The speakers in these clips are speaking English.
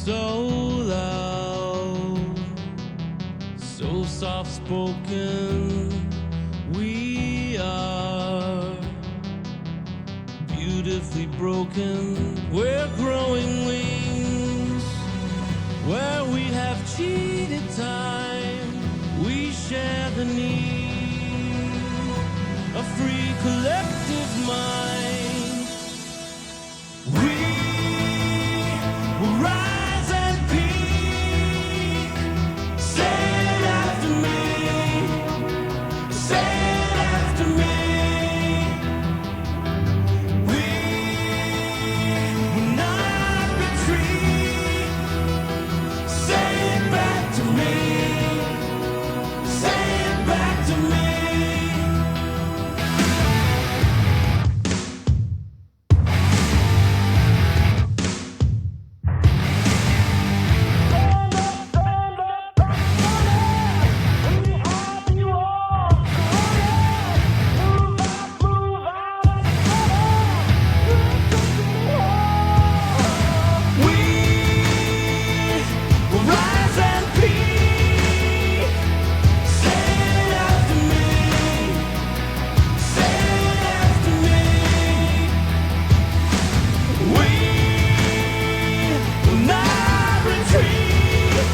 So loud, so soft spoken, we are beautifully broken. We're growing wings where we have cheated time. We share the need, a free collective mind. We will rise and peak. Say it after me. Say it after me. We will not retreat. Say it back to me. Say it back to me. Rise and peak. Say it after me. Say it after me. We will not retreat.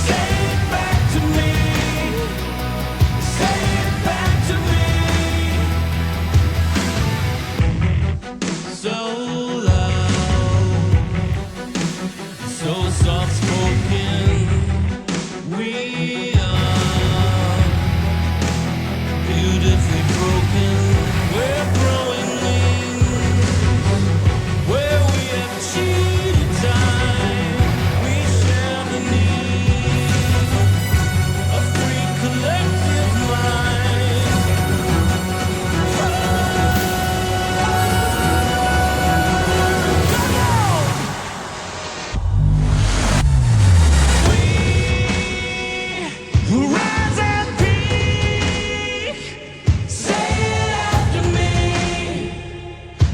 Say it back to me. Say it back to me. So loud, so soft spoken, we are beautifully broken. We're growing wings where we have cheated time. We share the need, a free collective mind. Rise and peak. Say it after me.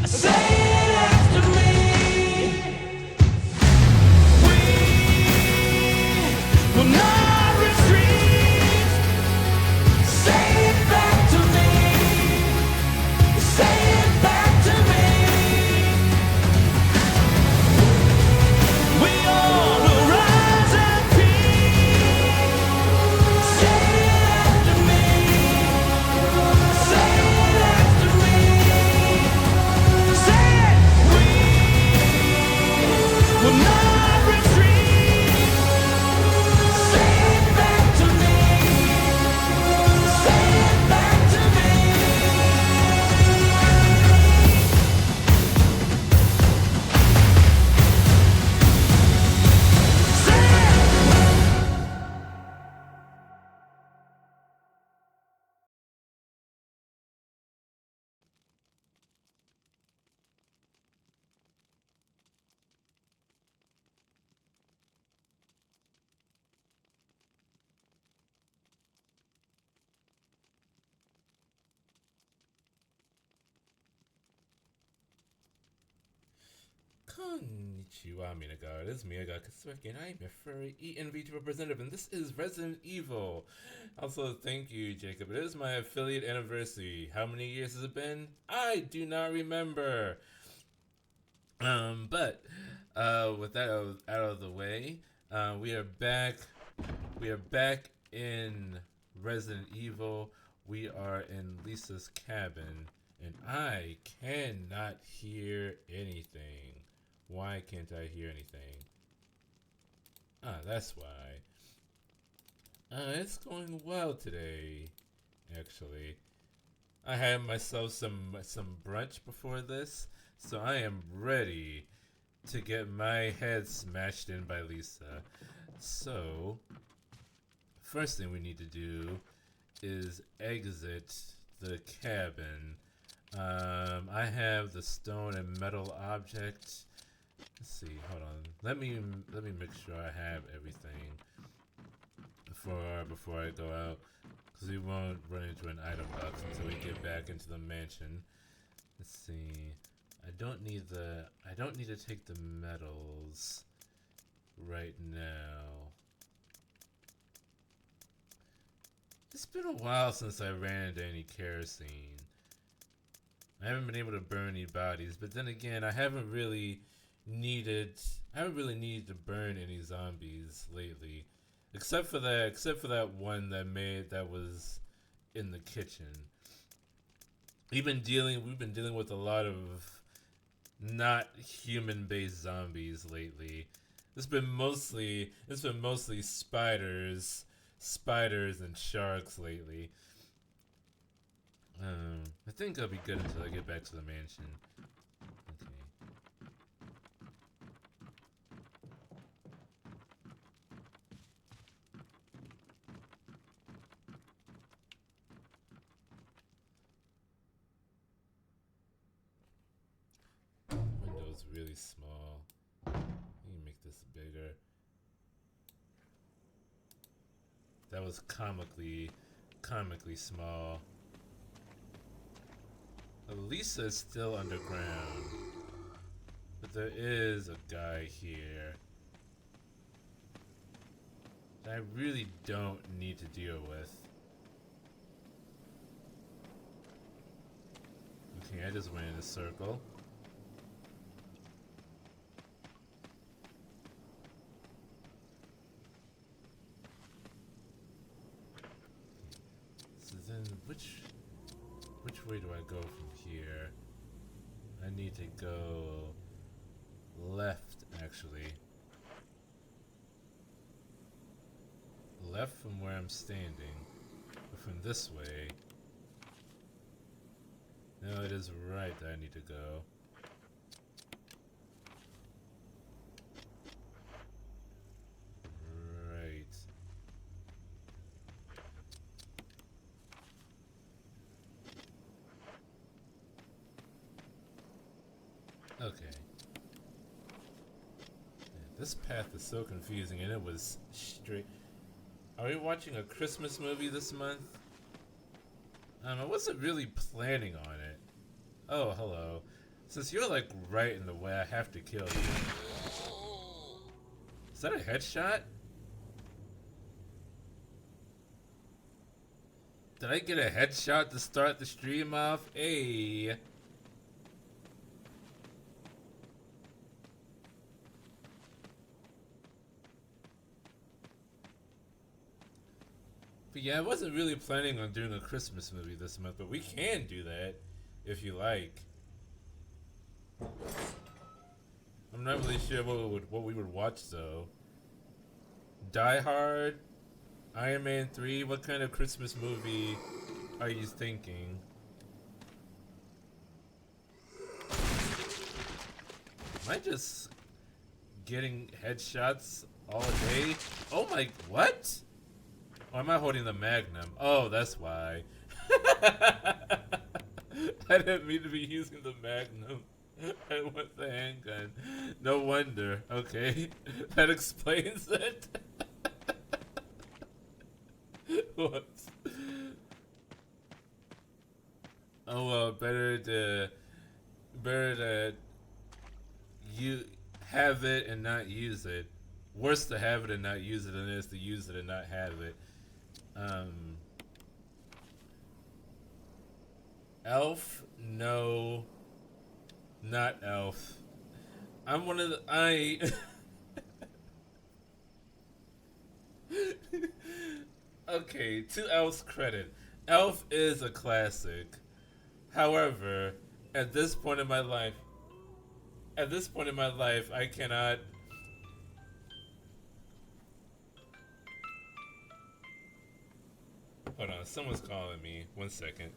Say it after me. We will not retreat. Say it back to me. Say it back to me. We all will rise and peak. Say it after me. Say it after me. Say it. We will not retreat. Say it back to me. Say it back to me. Say it. Konnichiwa, Minaga. It is Miyaga Katsuki, and I am your furry Vtuber representative, and this is Resident Evil. Also, thank you, Jacob. It is my affiliate anniversary. How many years has it been? I do not remember. But with that out of the way, we are back. We are back in Resident Evil. We are in Lisa's cabin, and I cannot hear anything. Why can't I hear anything? That's why. It's going well today, actually. I had myself some brunch before this, so I am ready to get my head smashed in by Lisa. So, first thing we need to do is exit the cabin. I have the stone and metal object. Let's see, hold on. Let me make sure I have everything before I go out, because we won't run into an item box until we get back into the mansion. Let's see. I don't need to take the metals. It's been a while since I ran into any kerosene. I haven't been able to burn any bodies, but then again, needed I haven't really needed to burn any zombies lately. Except for that one that was in the kitchen. We've been dealing with a lot of not human based zombies lately. It's been mostly spiders and sharks lately. I think I'll be good until I get back to the mansion. Okay. Window's really small. I can make this bigger. That was comically small. Elisa is still underground. But there is a guy here that I really don't need to deal with. Okay, I just went in a circle. So then which way do I go from here? I need to go left, actually. Left from where I'm standing. But from this way. No, it is right that I need to go. Right. Okay. This path is so confusing, and it was straight. Are we watching a Christmas movie this month? I wasn't really planning on it. Oh, hello. Since you're like right in the way, I have to kill you. Is that a headshot? Did I get a headshot to start the stream off? Hey. But yeah, I wasn't really planning on doing a Christmas movie this month, but we can do that if you like. I'm not really sure what we would watch though. Die Hard, Iron Man 3. What kind of Christmas movie are you thinking? Am I just getting headshots all day? Oh my, what? Oh, am I holding the Magnum? Oh, that's why. I didn't mean to be using the Magnum. I want the handgun. No wonder. Okay. That explains it. Whoops. Oh well, better to you have it and not use it. Worse to have it and not use it than it is to use it and not have it. Elf? No. Not Elf. I'm one of the Okay, to Elf's credit. Elf is a classic. However, at this point in my life, I cannot. Hold on, someone's calling me. 1 second.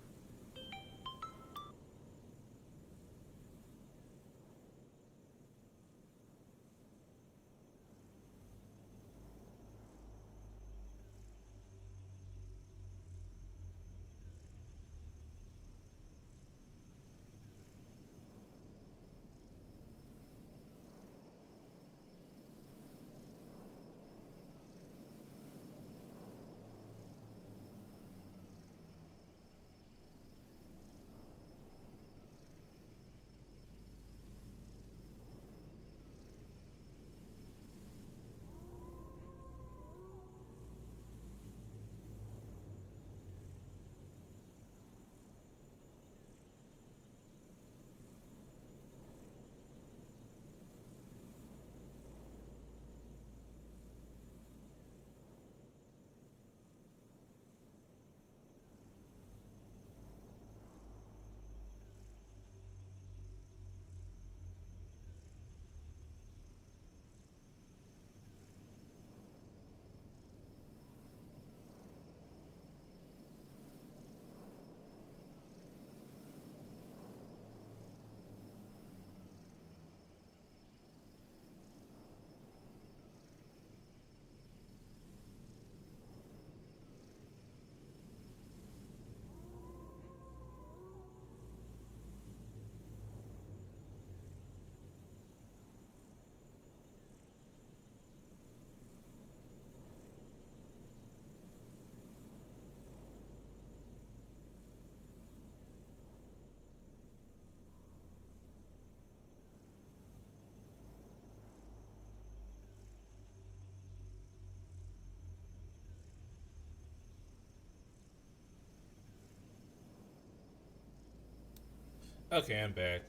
Okay, I'm back.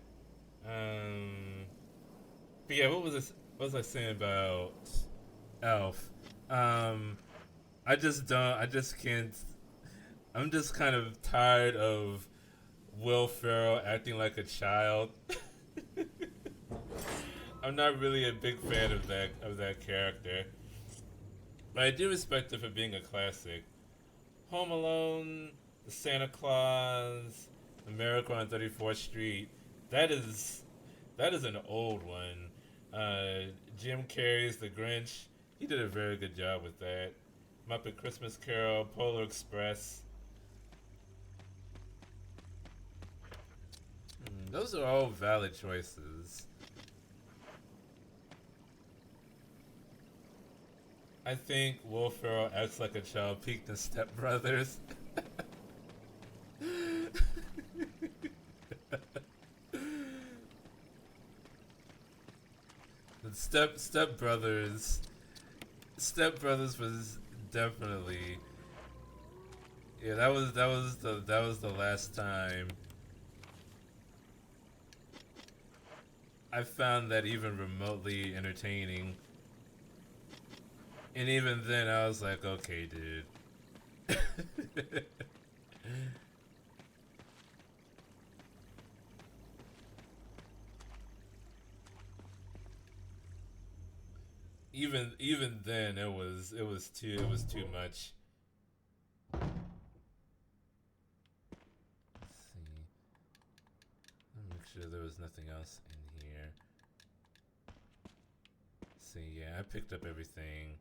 Um, but yeah, what was this? What was I saying about Elf? Um, I just don't. I just can't. I'm just kind of tired of Will Ferrell acting like a child. I'm not really a big fan of that character, but I do respect it for being a classic. Home Alone, The Santa Claus, A Miracle on 34th Street. That is that is an old one. Jim Carrey's The Grinch. He did a very good job with that. Muppet Christmas Carol, Polar Express. Those are all valid choices. I think Will Ferrell acts like a child peaked in Step Brothers. Step Brothers. Step Brothers was definitely, yeah, that was the last time I found that even remotely entertaining. And even then I was like, okay, dude. Even then it was too much. Let's see. Let me make sure there was nothing else in here. See, yeah, I picked up everything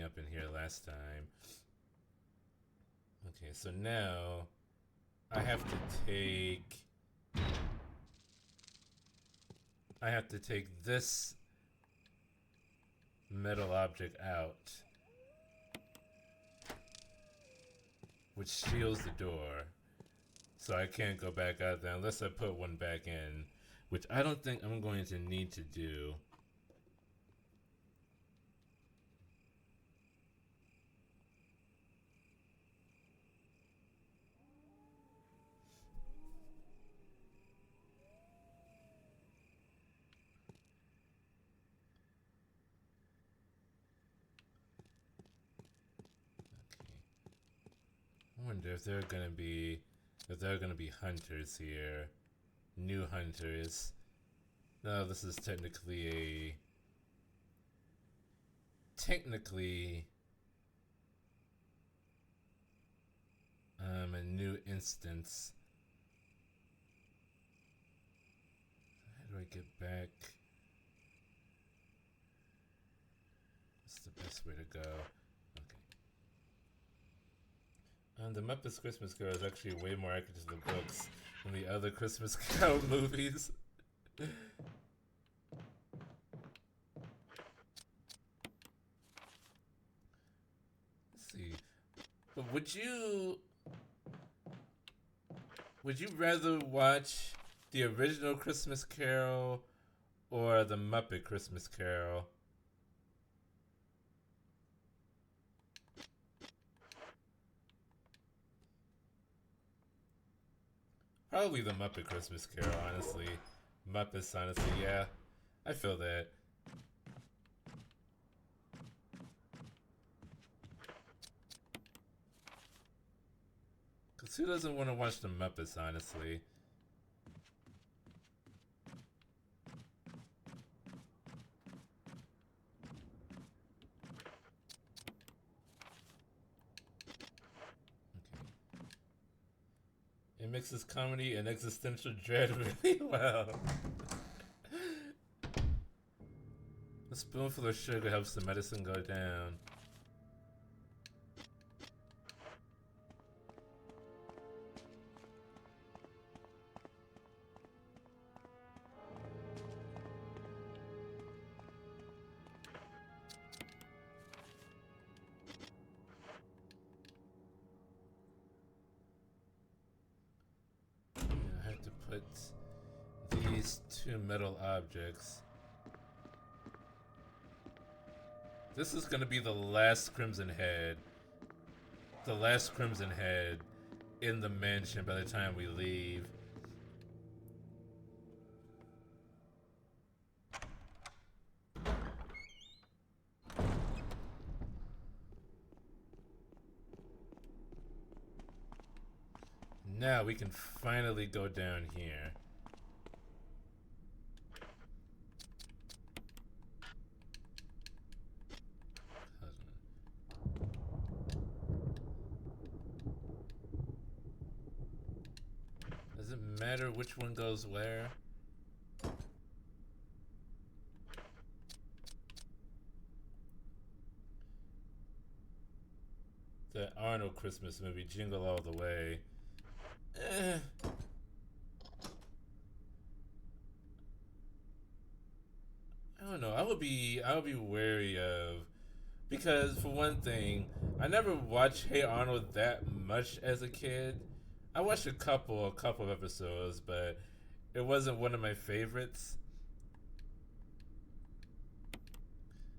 up in here last time. Okay, so now I have to take I have to take this metal object out, which shields the door. So I can't go back out there unless I put one back in, which I don't think I'm going to need to do. Okay. I wonder if there are gonna be hunters here. New hunters. No, this is technically a new instance. How do I get back? What's the best way to go? Okay. The Muppets Christmas Carol is actually way more accurate to the books than the other Christmas Carol movies. Let's see. But would you rather watch the original Christmas Carol or the Muppet Christmas Carol? Probably the Muppet Christmas Carol, honestly. Muppets, honestly, yeah. I feel that. Because who doesn't want to watch the Muppets, honestly? Okay. It mixes comedy and existential dread really well. A spoonful of sugar helps the medicine go down. I have to put these two metal objects. This is gonna be the last Crimson Head. The last Crimson Head in the mansion by the time we leave. Now we can finally go down here. Does it matter which one goes where? The Arnold Christmas movie, Jingle All the Way. I don't know. I would be wary of, because for one thing, I never watched Hey Arnold that much as a kid. I watched a couple of episodes, but it wasn't one of my favorites.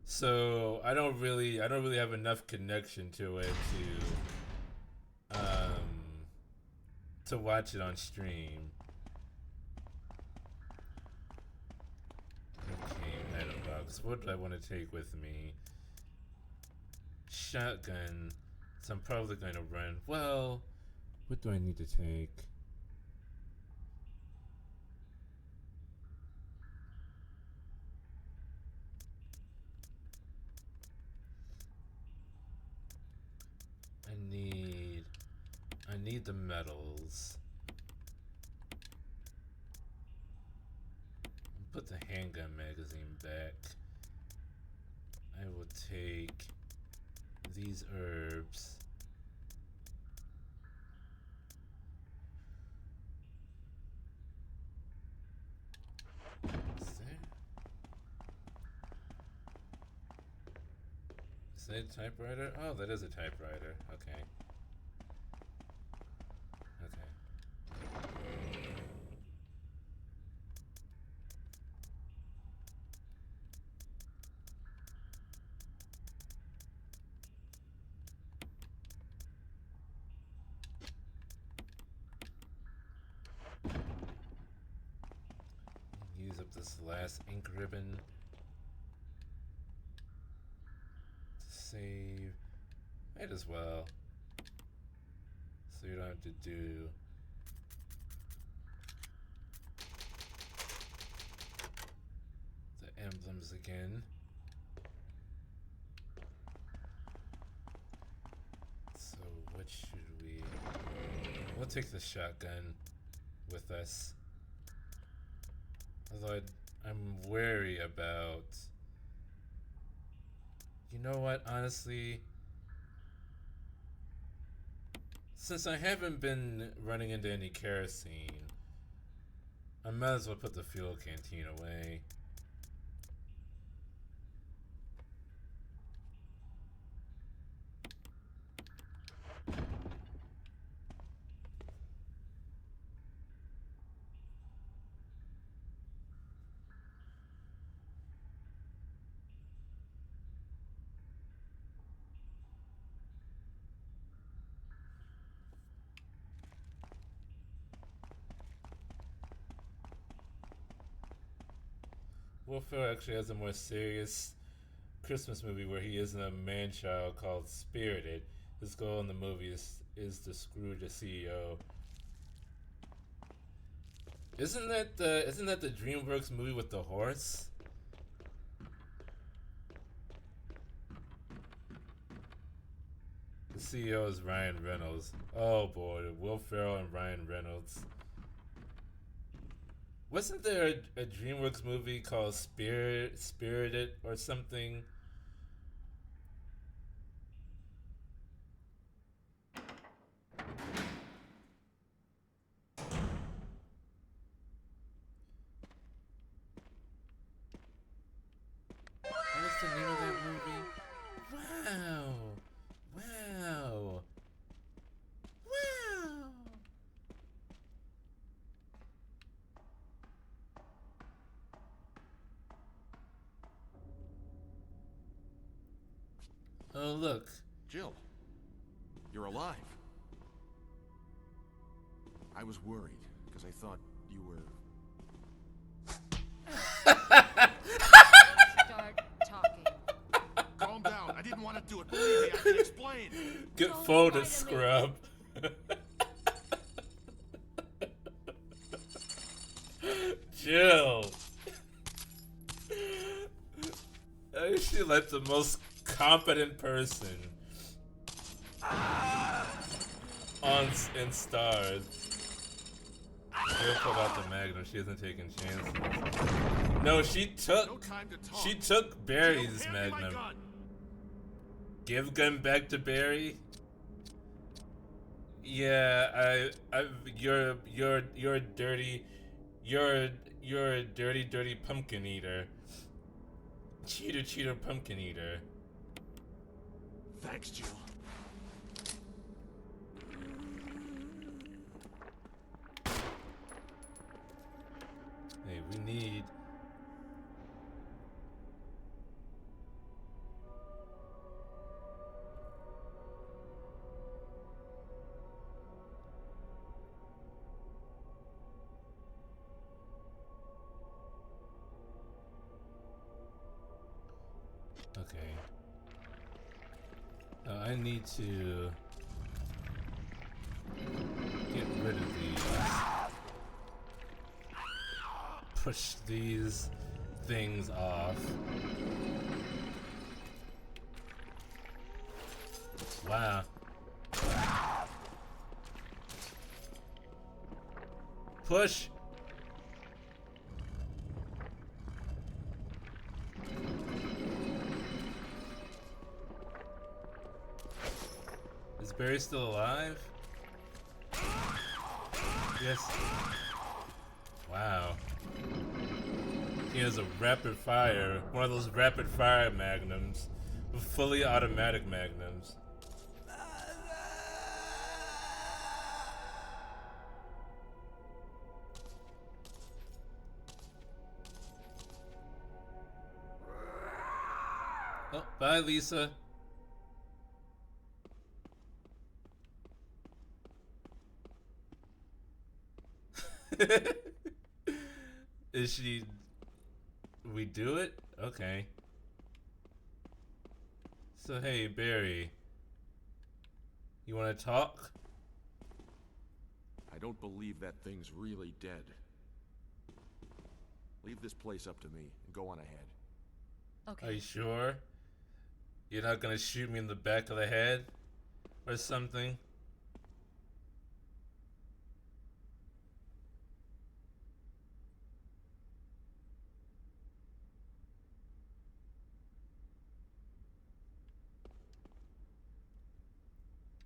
So I don't really have enough connection to it to watch it on stream. Okay, metal box. What do I want to take with me? Shotgun. So I'm probably going to run. Well, what do I need to take? I need the metals. Put the handgun magazine back. I will take these herbs. Is that a typewriter? Oh, that is a typewriter. Okay. Use up this last ink ribbon to save. Might as well. So you don't have to do the emblems again. So what should we... We'll take the shotgun with us. Although I'm wary about... You know what, honestly... Since I haven't been running into any kerosene, I might as well put the fuel canteen away. Will Ferrell actually has a more serious Christmas movie where he is a man-child called Spirited. His goal in the movie is to screw the CEO. Isn't that the DreamWorks movie with the horse? The CEO is Ryan Reynolds. Oh boy, Will Ferrell and Ryan Reynolds. Wasn't there a DreamWorks movie called Spirited or something? What's the name of that movie? Wow! Wow! Wow! Oh, look. Jill, you're alive. I was worried because I thought you were... Start talking. Calm down. I didn't want to do it. Believe me, I can explain. Good Don't photo lie to me. scrub. Chill. She let the most competent person on in stars. She'll pull out the Magnum. She isn't taking chances. No, she No took. time to talk. She took Barry's Jill, hand me my Magnum. gun. Give gun back to Barry. Yeah, you're a dirty, you're a dirty pumpkin eater. Cheater pumpkin eater. Thanks, Jill. Hey, we need. Okay. I need to get rid of these. Push these things off. Wow. Push! Is Barry still alive? Yes. Wow. He has a rapid fire, one of those rapid fire magnums, fully automatic magnums. Oh, bye, Lisa. Is she... We do it? Okay. So, hey, Barry. You want to talk? I don't believe that thing's really dead. Leave this place up to me and go on ahead. Okay. Are you sure? You're not gonna shoot me in the back of the head? Or something?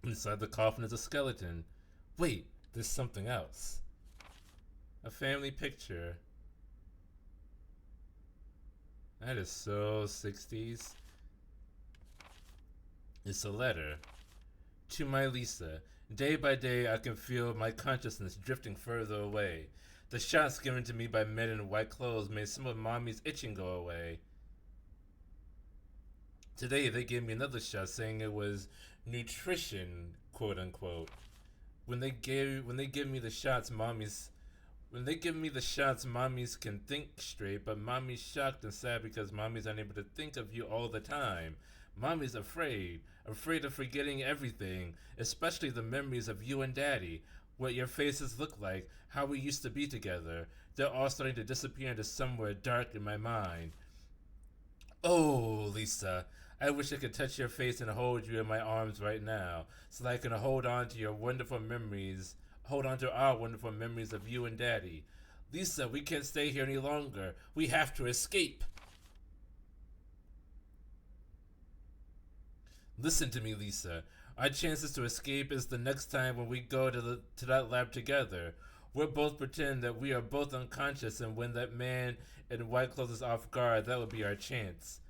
Inside the coffin is a skeleton. Wait, there's something else. A family picture. That is so 60s. It's a letter. To my Lisa. Day by day I can feel my consciousness drifting further away. The shots given to me by men in white clothes made some of Mommy's itching go away. Today they gave me another shot saying it was nutrition, quote unquote. When they give me the shots, mommies can think straight, but mommy's shocked and sad because mommy's unable to think of you all the time. Mommy's afraid of forgetting everything, especially the memories of you and daddy, what your faces look like, how we used to be together. They're all starting to disappear into somewhere dark in my mind. Oh, Lisa, I wish I could touch your face and hold you in my arms right now, so that I can hold on to our wonderful memories of you and Daddy. Lisa, we can't stay here any longer. We have to escape. Listen to me, Lisa. Our chances to escape is the next time when we go to that lab together. We'll both pretend that we are both unconscious, and when that man in white clothes is off guard, that will be our chance.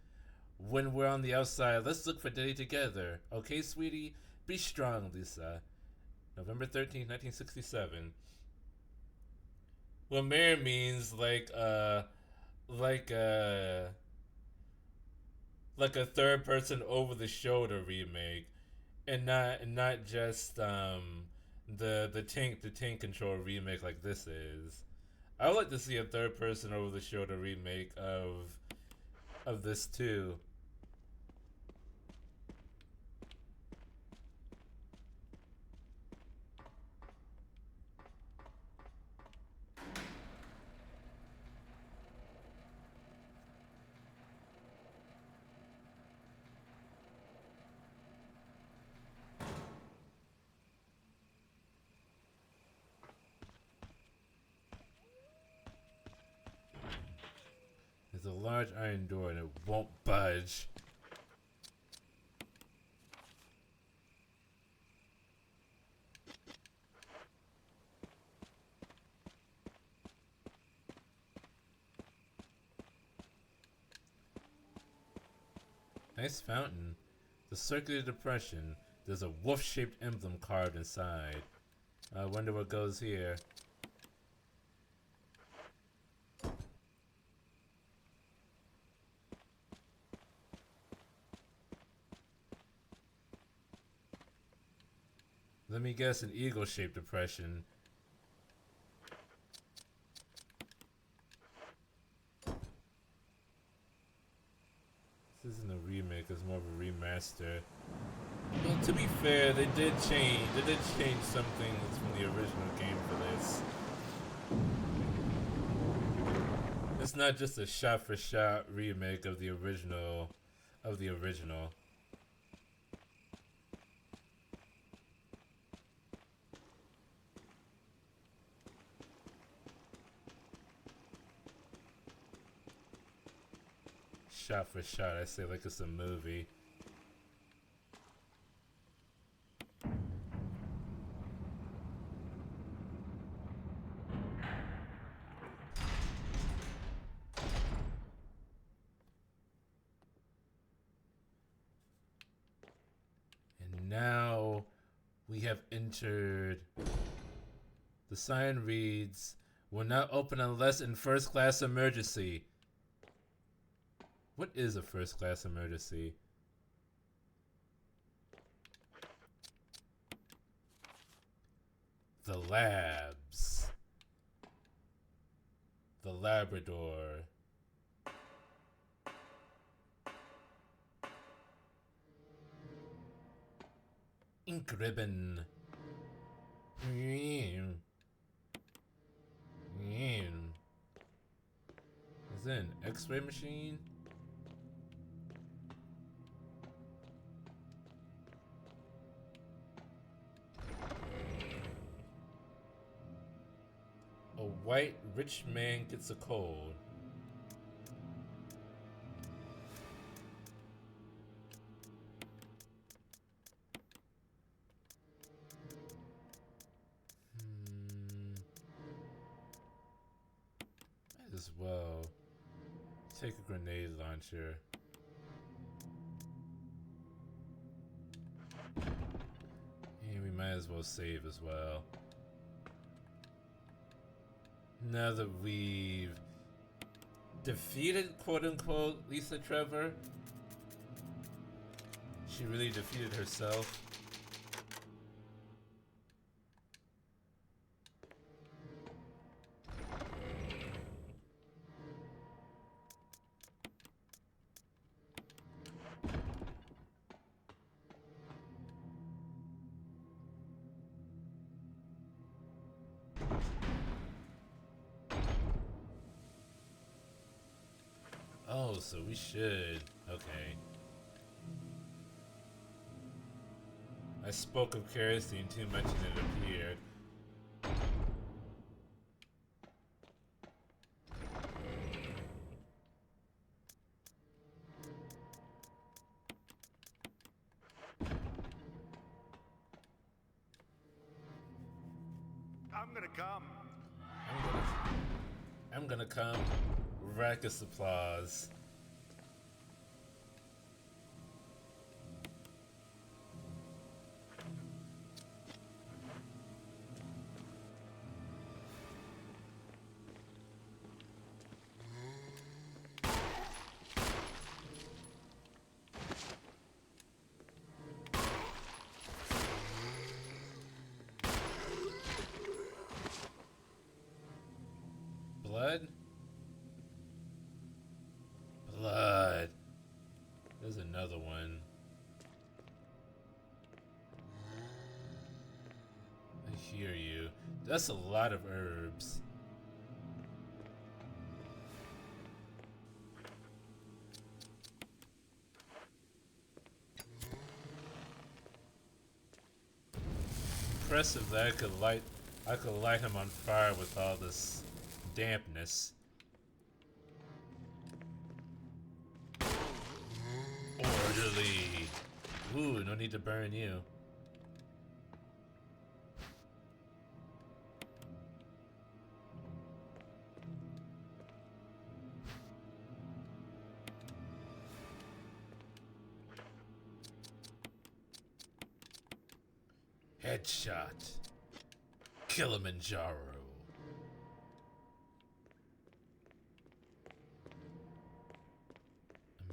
When we're on the outside, let's look for Daddy together. Okay, sweetie? Be strong, Lisa. November 13th, 1967. Well, Mare means like a third person over the shoulder remake, and not just the tank control remake like this is. I would like to see a third person over the shoulder remake of this too. large iron door and it won't budge. Nice fountain. The circular depression. There's a wolf-shaped emblem carved inside. I wonder what goes here. Let me guess, an eagle-shaped depression. This isn't a remake, it's more of a remaster. Well, to be fair, they did change some things from the original game for this. It's not just a shot-for-shot remake of the original. Shot for shot, I say like it's a movie. And now we have entered. The sign reads, "Will not open unless in first class emergency." What is a first class emergency? The labs. The Labrador. Ink ribbon. Is that an X-ray machine? A white rich man gets a cold. Might as well take a grenade launcher. And we might as well save as well. Now that we've defeated, quote-unquote, Lisa Trevor. She really defeated herself. Oh, so we should. Okay. I spoke of kerosene too much and it appeared. I'm gonna come. I'm gonna come. Raucous applause. Blood? Blood. There's another one. I hear you. That's a lot of herbs. Impressive that I could light him on fire with all this dampness. Ooh, no need to burn you. Headshot. Kilimanjaro.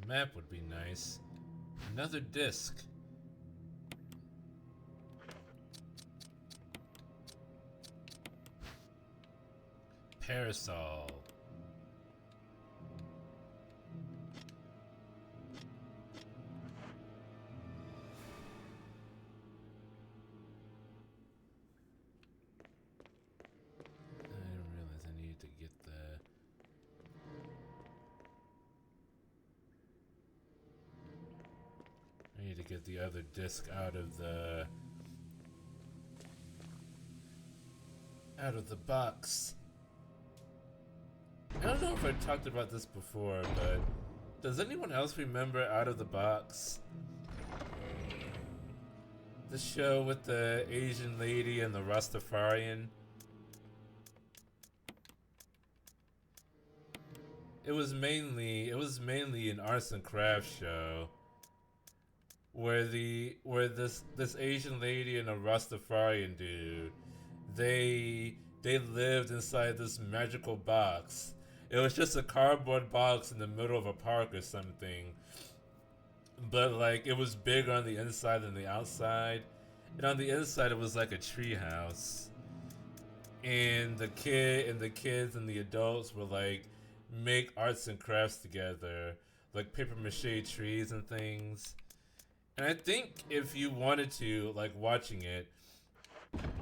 A map would be nice. Another disc. Parasol. I didn't realize I needed to get the... I need to get the other disc out of the... out of the box. I don't know if I talked about this before, but does anyone else remember Out of the Box? The show with the Asian lady and the Rastafarian? It was mainly an arts and crafts show where this Asian lady and a Rastafarian dude, they lived inside this magical box. It was just a cardboard box in the middle of a park or something. But like it was bigger on the inside than the outside. And on the inside it was like a tree house. And the kids and the adults were like make arts and crafts together. Like paper mache trees and things. And I think if you wanted to, like watching it,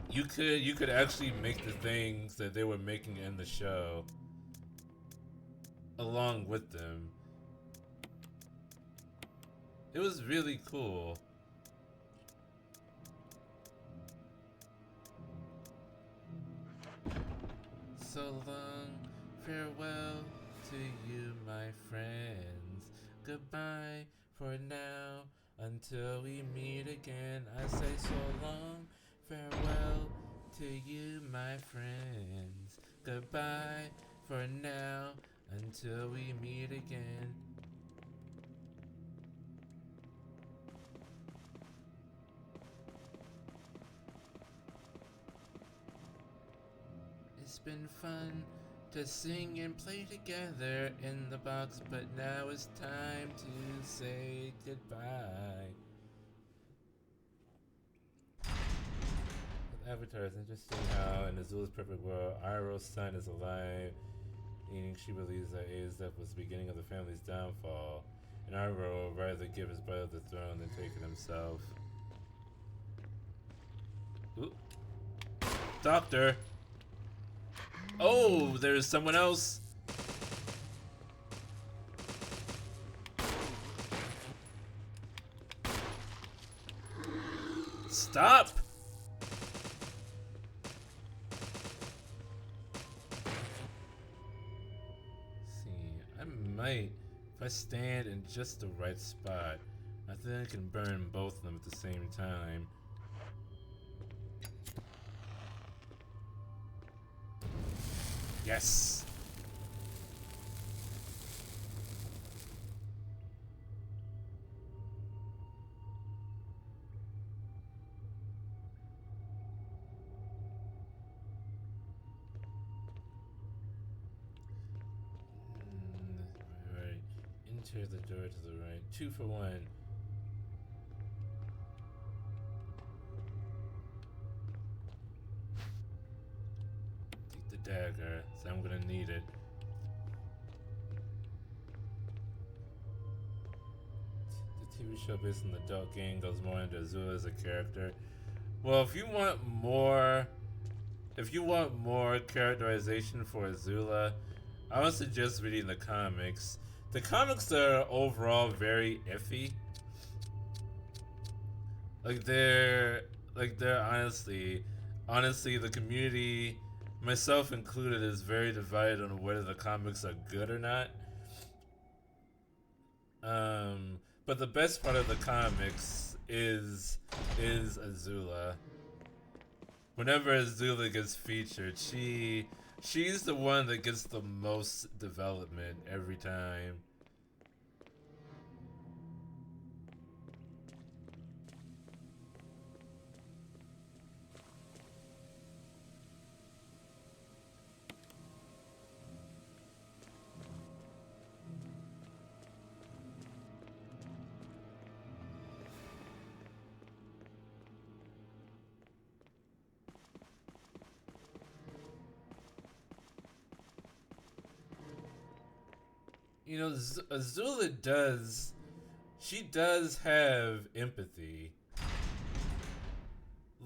you could actually make the things that they were making in the show along with them. It was really cool. So long, farewell to you, my friends. Goodbye for now, until we meet again. I say so long, farewell to you, my friends. Goodbye for now, until we meet again. It's been fun to sing and play together in the box, but now it's time to say goodbye. With Avatar, it's interesting how in Azula's perfect world, Iroh's son is alive, meaning she believes that Azef was the beginning of the family's downfall, and Iroh would rather give his brother the throne than take it himself. Ooh. Doctor! Oh, there's someone else! Stop! See, I might, if I stand in just the right spot, I think I can burn both of them at the same time. Yes! Right. Enter the door to the right. 2 for 1. Take the dagger, so I'm gonna need it. The TV show based on the adult game goes more into Azula as a character. Well, if you want more characterization for Azula, I would suggest reading the comics. The comics are overall very iffy. They're honestly, the community, myself included, is very divided on whether the comics are good or not. But the best part of the comics is Azula. Whenever Azula gets featured, she's the one that gets the most development every time. You know, Azula does. She does have empathy.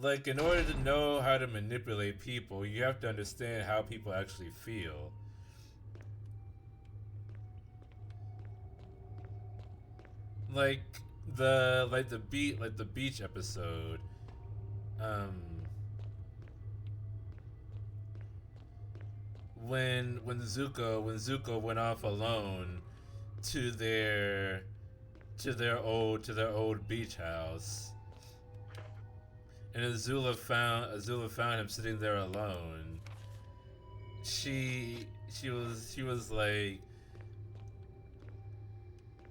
Like, in order to know how to manipulate people, you have to understand how people actually feel. Like the beach episode. Um, when Zuko went off alone to their old beach house, and Azula found him sitting there alone. She was like,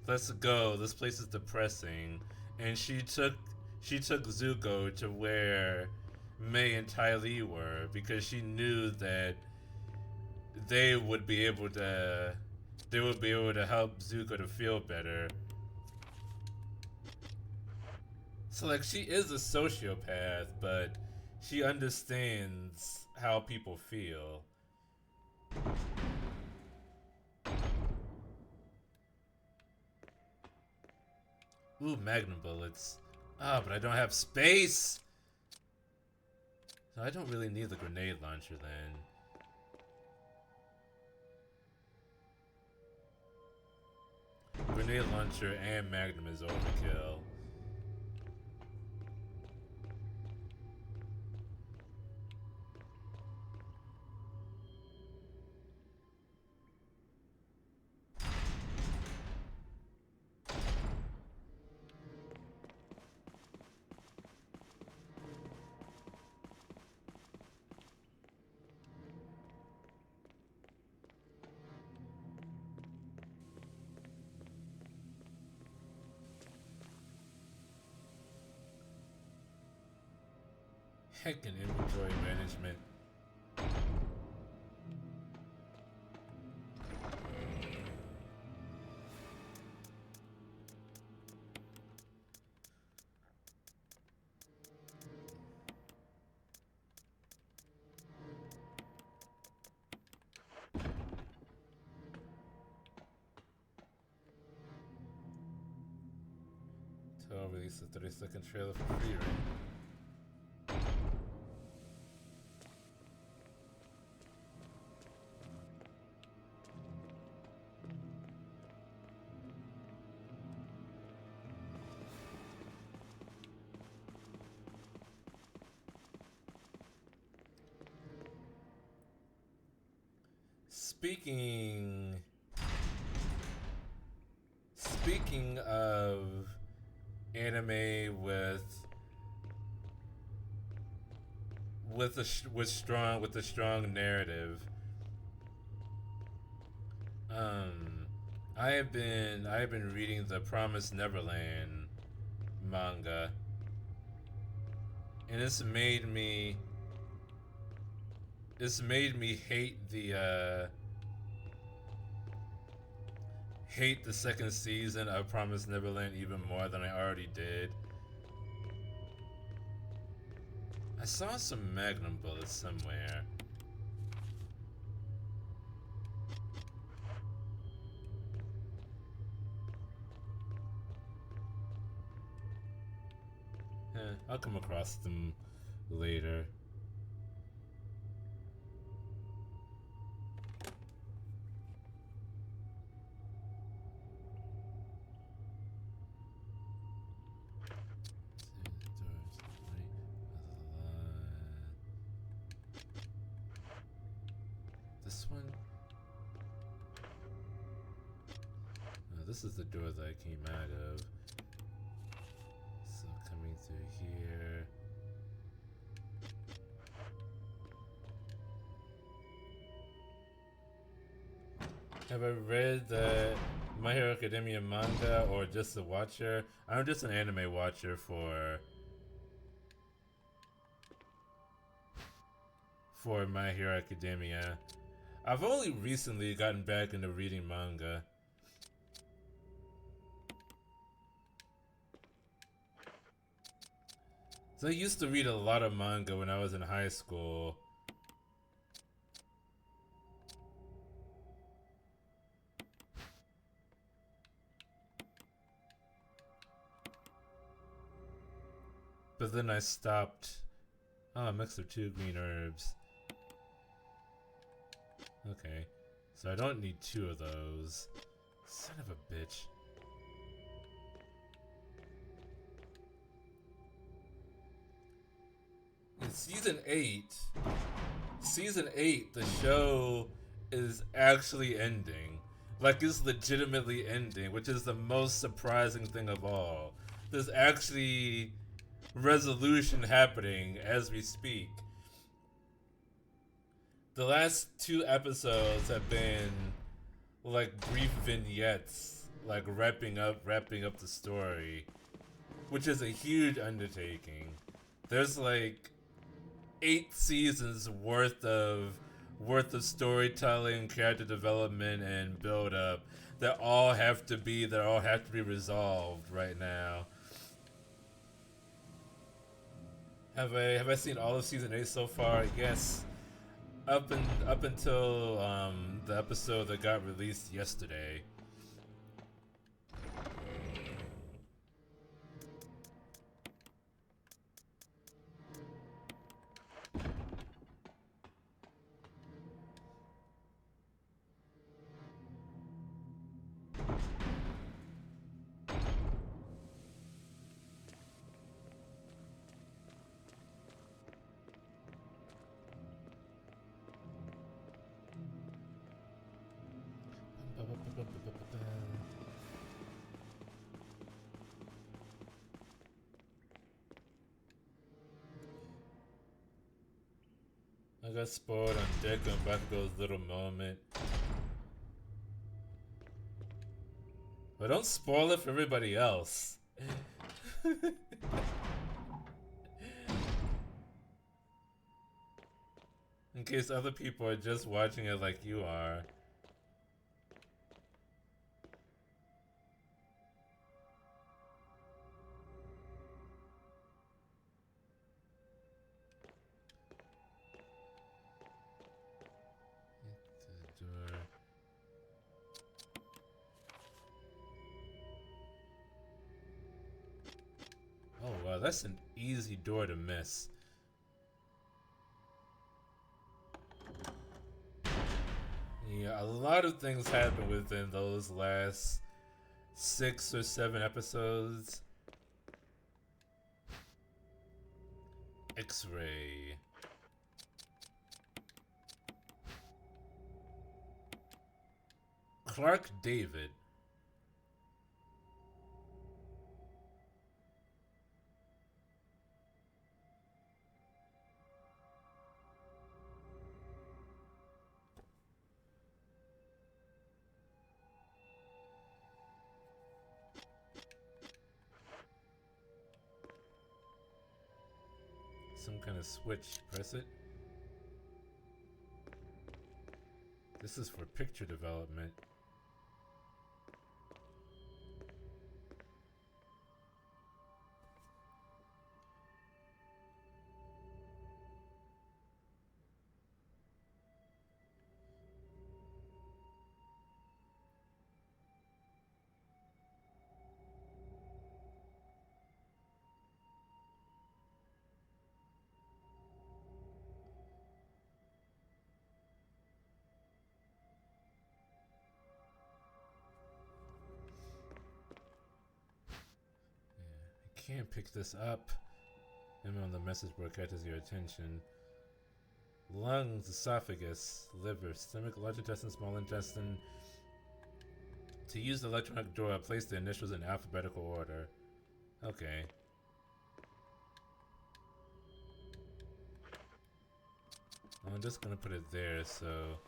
"Let's go. This place is depressing," and she took Zuko to where May and Ty Lee were because she knew that they would be able to help Zuko to feel better. So like, she is a sociopath, but she understands how people feel. Ooh, magnum bullets. Ah, but I don't have space! So I don't really need the grenade launcher then. Grenade launcher and magnum is overkill. Heckin' inventory management. I'll release a 30-second trailer for free, right? Speaking of anime with a strong narrative, I have been reading the Promised Neverland manga, and it's made me hate the second season of Promised Neverland even more than I already did. I saw some magnum bullets somewhere. I'll come across them later. This one? No, this is the door that I came out of. So Have I read the My Hero Academia manga or just a watcher? I'm just an anime watcher for My Hero Academia. I've only recently gotten back into reading manga. So I used to read a lot of manga when I was in high school. But then I stopped. Oh, a mix of 2 green herbs. Okay. So I don't need 2 of those. Son of a bitch. In season 8, the show is actually ending. Like, it's legitimately ending, which is the most surprising thing of all. There's actually resolution happening as we speak. The last 2 episodes have been like brief vignettes, like wrapping up the story, which is a huge undertaking. There's like 8 seasons worth of storytelling, character development, and build up that all have to be resolved right now. Have I seen all of season 8 so far? Yes. Up until the episode that got released yesterday. I got spoiled on Deku and Bakugo's little moment. But don't spoil it for everybody else. In case other people are just watching it like you are. Hit the door. Oh wow, that's an easy door to miss. Yeah, a lot of things happen within those last 6 or 7 episodes. X-ray. Clark David. Some kind of switch. Press it. This is for picture development. Can't pick this up. Maybe on the message board catches your attention. Lungs, esophagus, liver, stomach, large intestine, small intestine. To use the electronic door, place the initials in alphabetical order. Okay. I'm just gonna put it there, so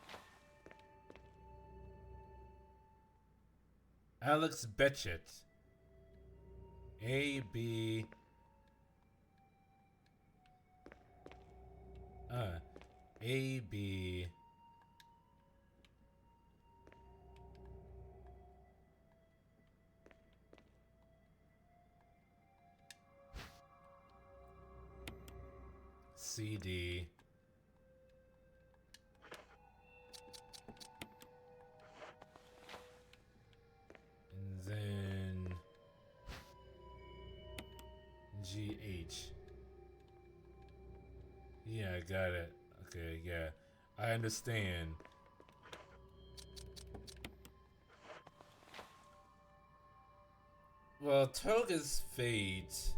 Alex Betchett. A B A B C D and then GH. Yeah, I got it. Okay, yeah. I understand. Well, Toga's fate.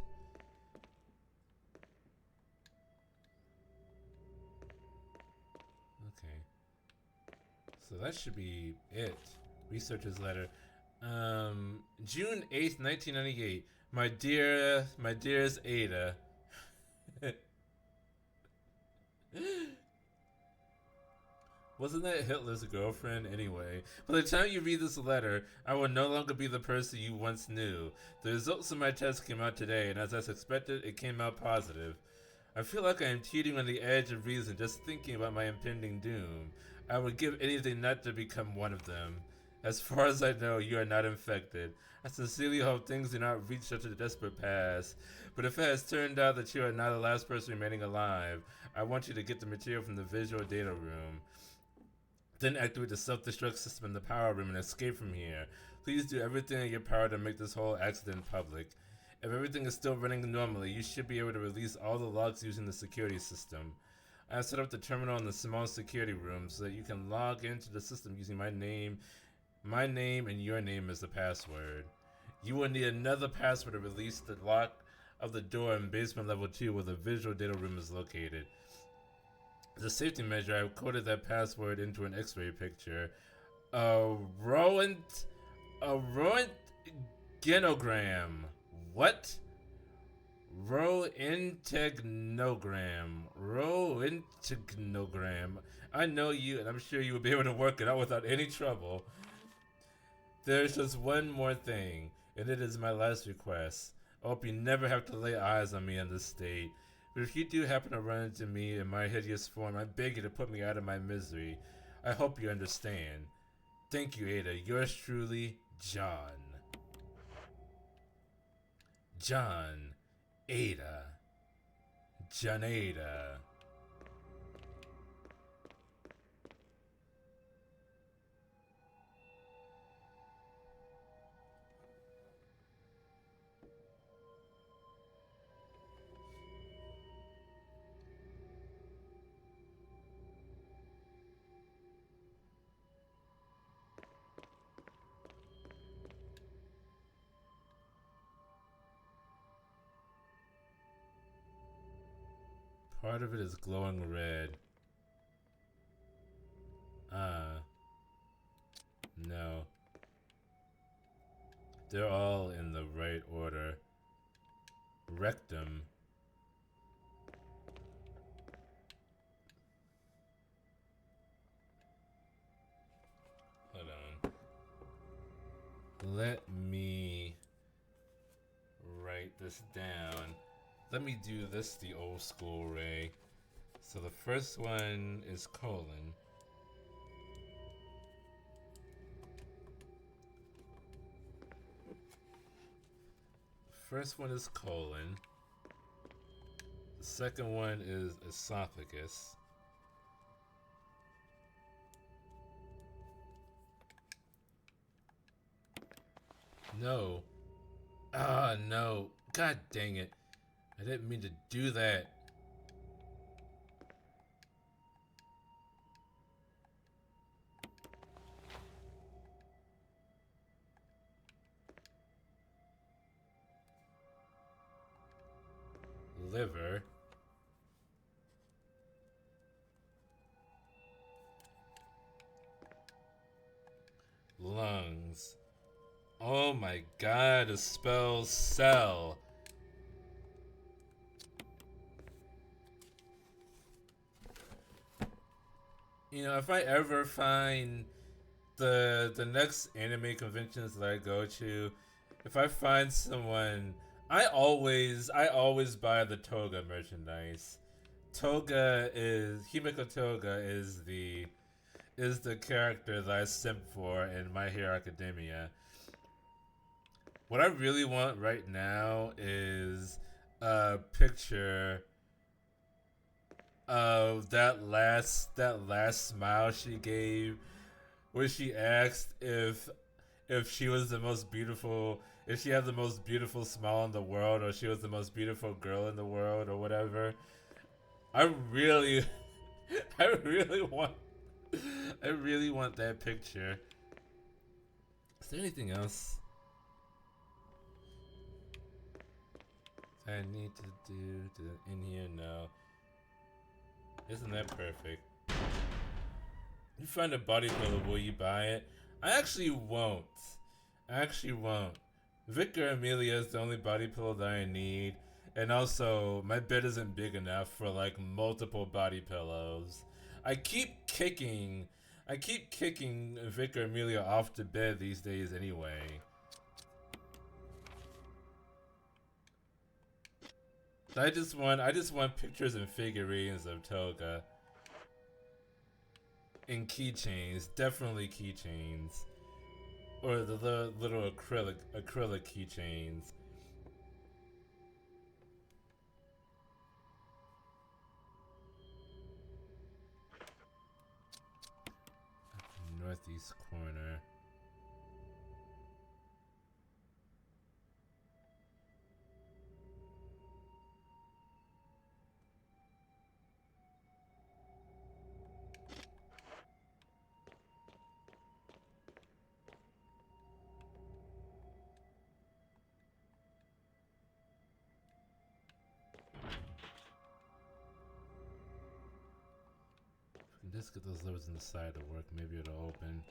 Okay. So that should be it. Researcher's letter. June 8th, 1998. My dearest Ada. Wasn't that Hitler's girlfriend anyway? By the time you read this letter, I will no longer be the person you once knew. The results of my test came out today, and as I suspected, it came out positive. I feel like I am teetering on the edge of reason just thinking about my impending doom. I would give anything not to become one of them. As far as I know, you are not infected. I sincerely hope things do not reach such a desperate pass. But if it has turned out that you are not the last person remaining alive, I want you to get the material from the visual data room. Then activate the self-destruct system in the power room and escape from here. Please do everything in your power to make this whole accident public. If everything is still running normally, you should be able to release all the logs using the security system. I have set up the terminal in the small security room so that you can log into the system using my name and your name as the password. You will need another password to release the lock of the door in basement level 2 where the visual data room is located. As a safety measure, I coded that password into an X-ray picture. A Roentgenogram. What? Roentgenogram. I know you, and I'm sure you will be able to work it out without any trouble. There's just one more thing, and it is my last request. I hope you never have to lay eyes on me in this state. But if you do happen to run into me in my hideous form, I beg you to put me out of my misery. I hope you understand. Thank you, Ada. Yours truly, John. John. Ada. John Ada. Part of it is glowing red. No. They're all in the right order. Rectum. Hold on. Let me write this down. Let me do this the old school way. So the first one is colon. First one is colon. The second one is esophagus. No. Ah, no. God dang it. I didn't mean to do that. Liver. Lungs. Oh my god, it spells cell. You know, if I ever find the next anime conventions that I go to, if I find someone, I always buy the Toga merchandise. Himiko Toga is the character that I simp for in My Hero Academia. What I really want right now is a picture of that last smile she gave, where she asked if she was the most beautiful, if she had the most beautiful smile in the world, or she was the most beautiful girl in the world, or whatever. I really, I really want, I really want that picture. Is there anything else I need to do in here? No. Isn't that perfect? You find a body pillow, will you buy it? I actually won't. Victor Amelia is the only body pillow that I need. And also, my bed isn't big enough for like multiple body pillows. I keep kicking Victor Amelia off the bed these days anyway. I just want pictures and figurines of Toga. And keychains, definitely keychains. Or the little acrylic keychains. Northeast corner. Just get those levers on the side to work. Maybe it'll open.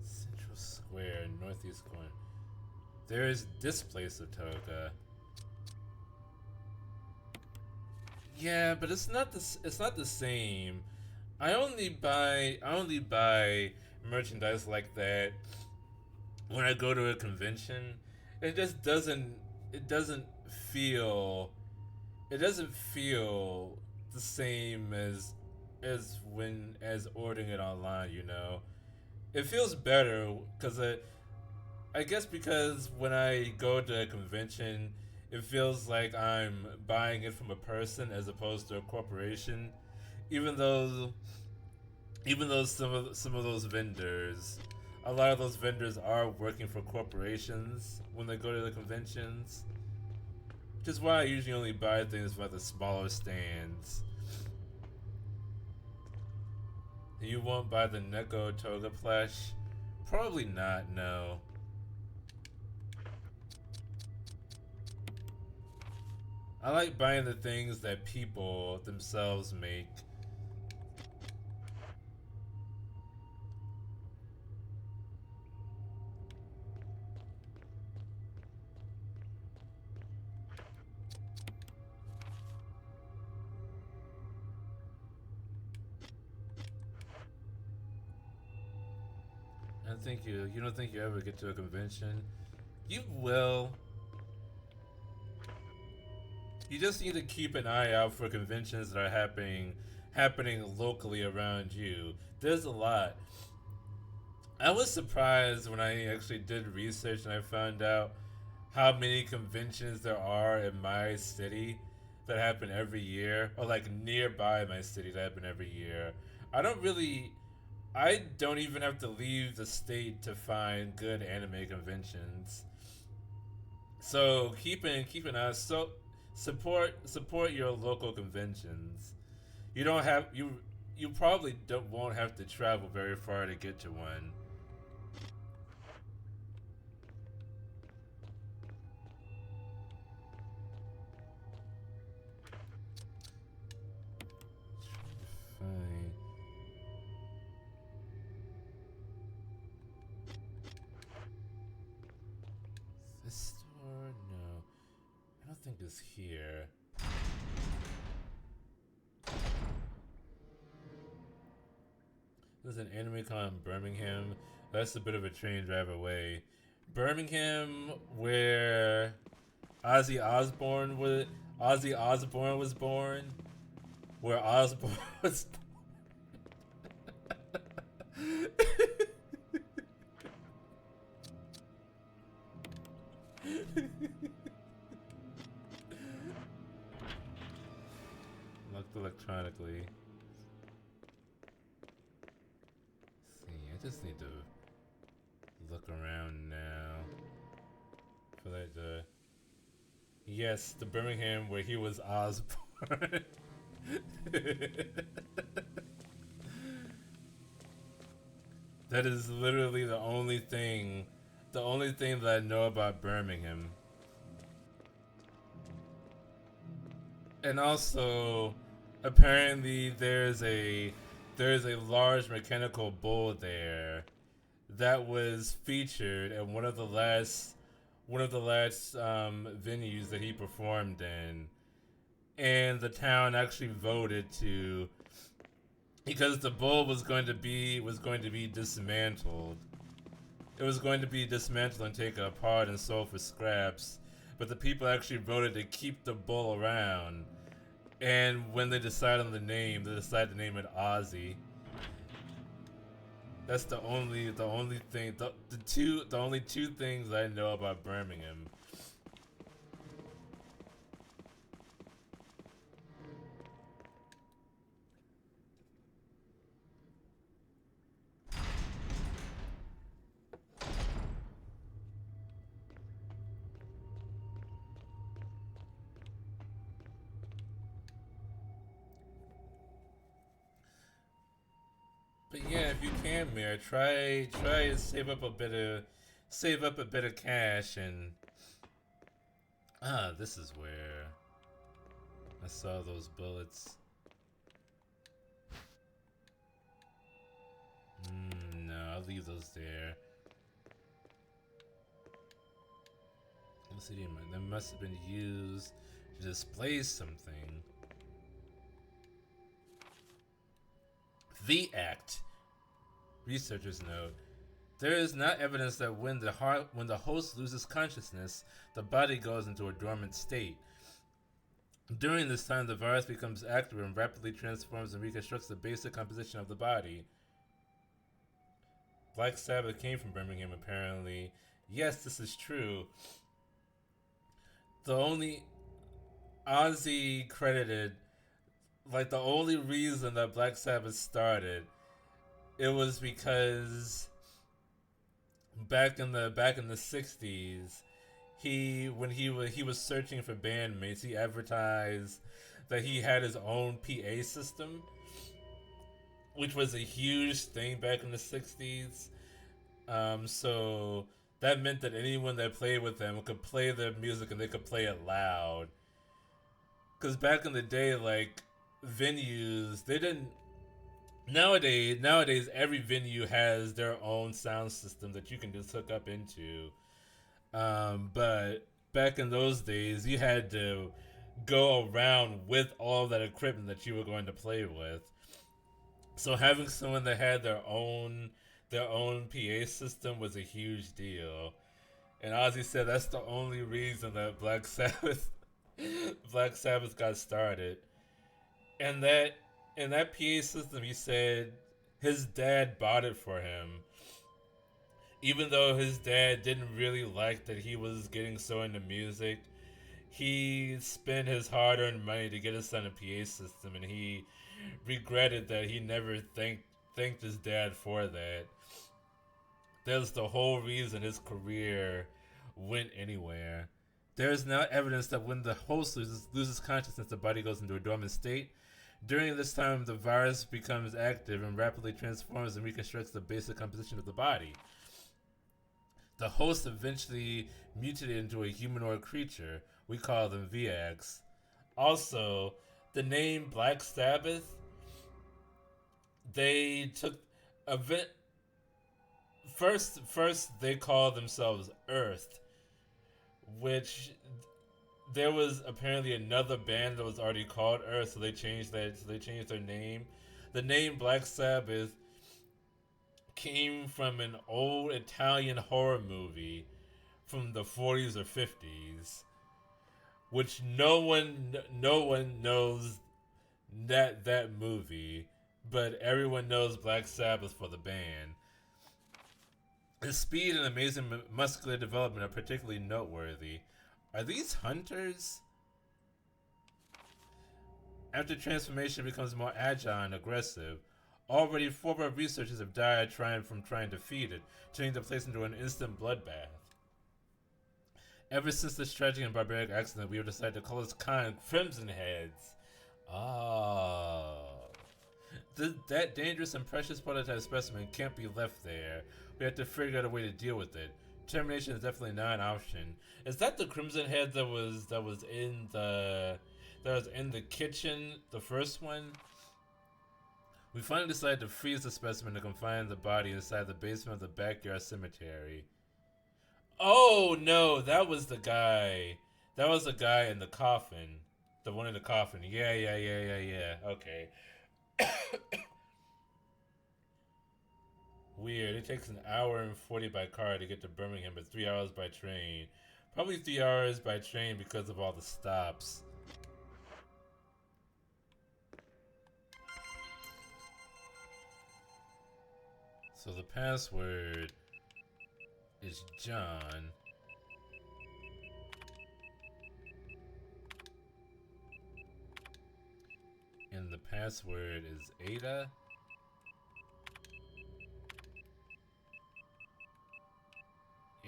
Central Square, northeast corner. There is this place of Toga. Yeah, but it's not the same. I only buy merchandise like that when I go to a convention. It just doesn't feel it doesn't feel the same as ordering it online, you know. It feels better cuz I guess because when I go to a convention, it feels like I'm buying it from a person as opposed to a corporation. Even though some of those vendors, a lot of those vendors are working for corporations when they go to the conventions. Which is why I usually only buy things from the smaller stands. You won't buy the Neko Toga plush? Probably not, no. I like buying the things that people themselves make. You don't think you ever get to a convention? You will. You just need to keep an eye out for conventions that are happening locally around you. There's a lot. I was surprised when I actually did research and I found out how many conventions there are in my city that happen every year, or like nearby my city that happen every year. I don't even have to leave the state to find good anime conventions. So keep an eye. So support your local conventions. You probably don't won't have to travel very far to get to one. Fine. is here. There's an anime called Birmingham. That's a bit of a train drive away. Birmingham, where Ozzy Osbourne was born. Where Osbourne was. Looked electronically. See, I just need to look around now. For like the. Yes, the Birmingham where he was Osborne. That is literally the only thing that I know about Birmingham. And also, apparently there's a large mechanical bull there that was featured at one of the last venues that he performed in, and the town actually voted to, because the bull was going to be dismantled. It was going to be dismantled and taken apart and sold for scraps, but the people actually voted to keep the bull around. And when they decide on the name, they decide to name it Ozzy. That's the only thing, the only two things I know about Birmingham. But yeah, if you can, Mir, try and save up a bit of cash. And this is where I saw those bullets. No, I'll leave those there. Let's see, that must have been used to display something. The act. Researchers note, there is not evidence that when the host loses consciousness, the body goes into a dormant state. During this time, the virus becomes active and rapidly transforms and reconstructs the basic composition of the body. Black Sabbath came from Birmingham, apparently. Yes, this is true. The only Ozzy credited, like, the only reason that Black Sabbath started, it was because back in the 60s, he was searching for bandmates, he advertised that he had his own PA system, which was a huge thing back in the 60s. So that meant that anyone that played with them could play their music and they could play it loud. Because back in the day, like, venues, they didn't. Nowadays, every venue has their own sound system that you can just hook up into. But back in those days, you had to go around with all that equipment that you were going to play with. So having someone that had their own PA system was a huge deal. And Ozzy said that's the only reason that Black Sabbath got started. And that PA system, he said his dad bought it for him. Even though his dad didn't really like that he was getting so into music, he spent his hard-earned money to get his son a PA system, and he regretted that he never thanked his dad for that. That's the whole reason his career went anywhere. There is now evidence that when the host loses consciousness, the body goes into a dormant state. During this time, the virus becomes active and rapidly transforms and reconstructs the basic composition of the body. The host eventually mutated into a humanoid creature. We call them VX. Also, the name Black Sabbath, they took a bit. First they call themselves Earth, which there was apparently another band that was already called Earth, so they changed that. So they changed their name. The name Black Sabbath came from an old Italian horror movie from the 40s or 50s, which no one knows that movie, but everyone knows Black Sabbath for the band. His speed and amazing muscular development are particularly noteworthy. Are these hunters? After transformation becomes more agile and aggressive, already 4 researchers have died trying to feed it, turning the place into an instant bloodbath. Ever since this tragic and barbaric accident, we have decided to call this kind Crimson Heads. Oh. That dangerous and precious prototype specimen can't be left there. We have to figure out a way to deal with it. Termination is definitely not an option. Is that the Crimson Head that was in the kitchen, the first one? We finally decided to freeze the specimen and confine the body inside the basement of the backyard cemetery. Oh no, that was the guy. That was the guy in the coffin. The one in the coffin. Yeah. Okay. Weird. It takes an hour and 40 by car to get to Birmingham, but 3 hours by train. Probably 3 hours by train because of all the stops. So the password is John. And the password is Ada.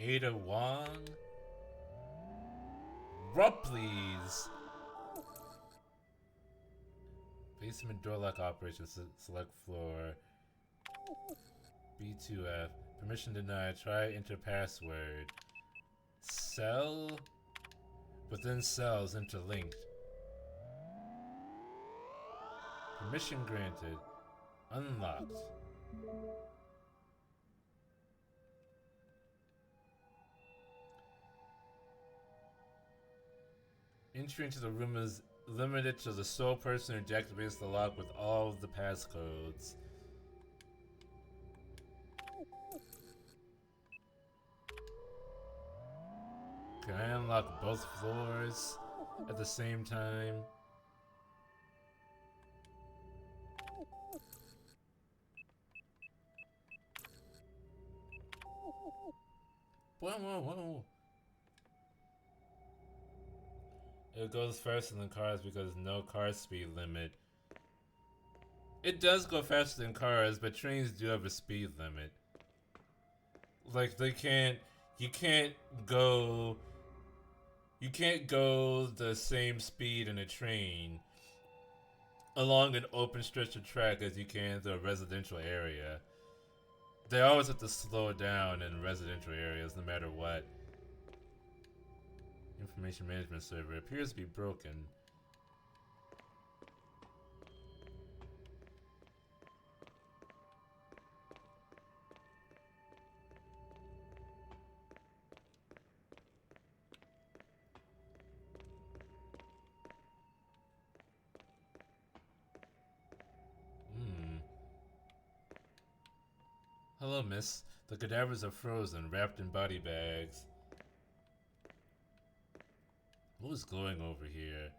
Ada Wong. Rupley's. Basement door lock operation. Select floor. B2F. Permission denied. Try enter password. Cell. Within cells interlinked. Permission granted. Unlocked. Entry into the room is limited to the sole person who deactivates the lock with all of the passcodes. Can I unlock both floors at the same time? Whoa. It goes faster than cars because no car speed limit. It does go faster than cars, but trains do have a speed limit. Like you can't go the same speed in a train along an open stretch of track as you can through a residential area. They always have to slow down in residential areas no matter what. Information management server appears to be broken. Hello, miss. The cadavers are frozen, wrapped in body bags. What was glowing over here?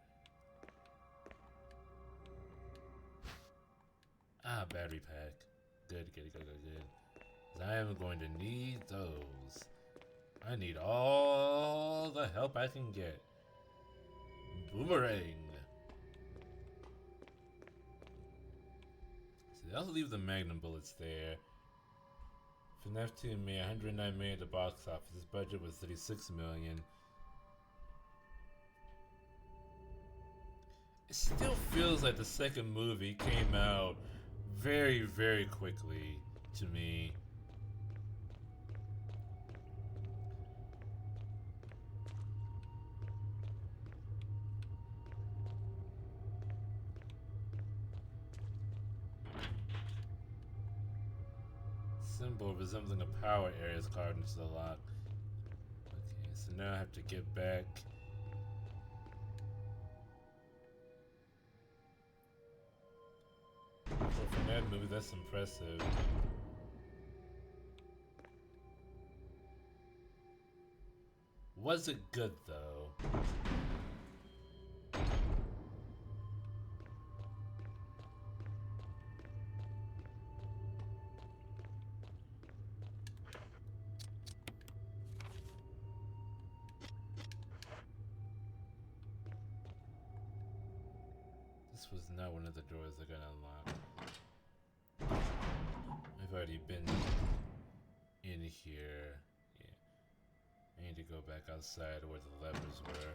Ah, battery pack. Good. I am going to need those. I need all the help I can get. Boomerang. See, I'll leave the magnum bullets there. FNAF 2 made 109 million at the box office. Its budget was 36 million. It still feels like the second movie came out very, very quickly to me. Symbol resembling a power area is carved into the lock. Okay, so now I have to get back bad movie. That's impressive. Was it good though? This was not one of the doors they're gonna unlock. I've already been in here. Yeah. I need to go back outside where the levers were.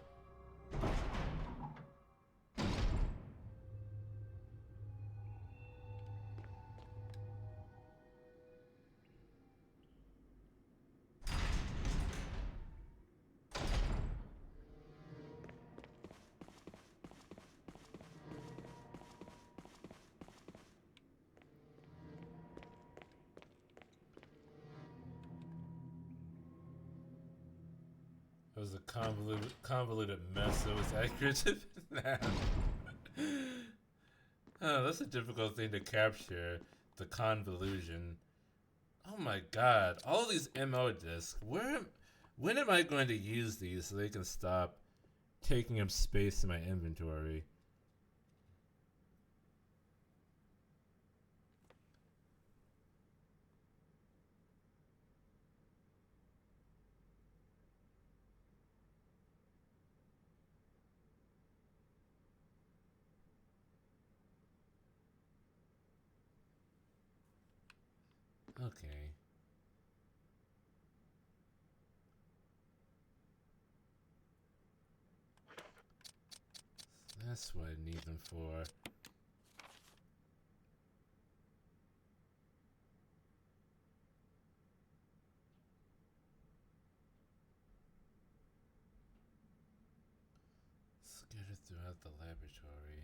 It was a convoluted mess. It was accurate to that. Oh, that's a difficult thing to capture. The convolution. Oh my god. All these MO discs. When am I going to use these so they can stop taking up space in my inventory? Okay. So that's what I need them for. Scattered throughout the laboratory.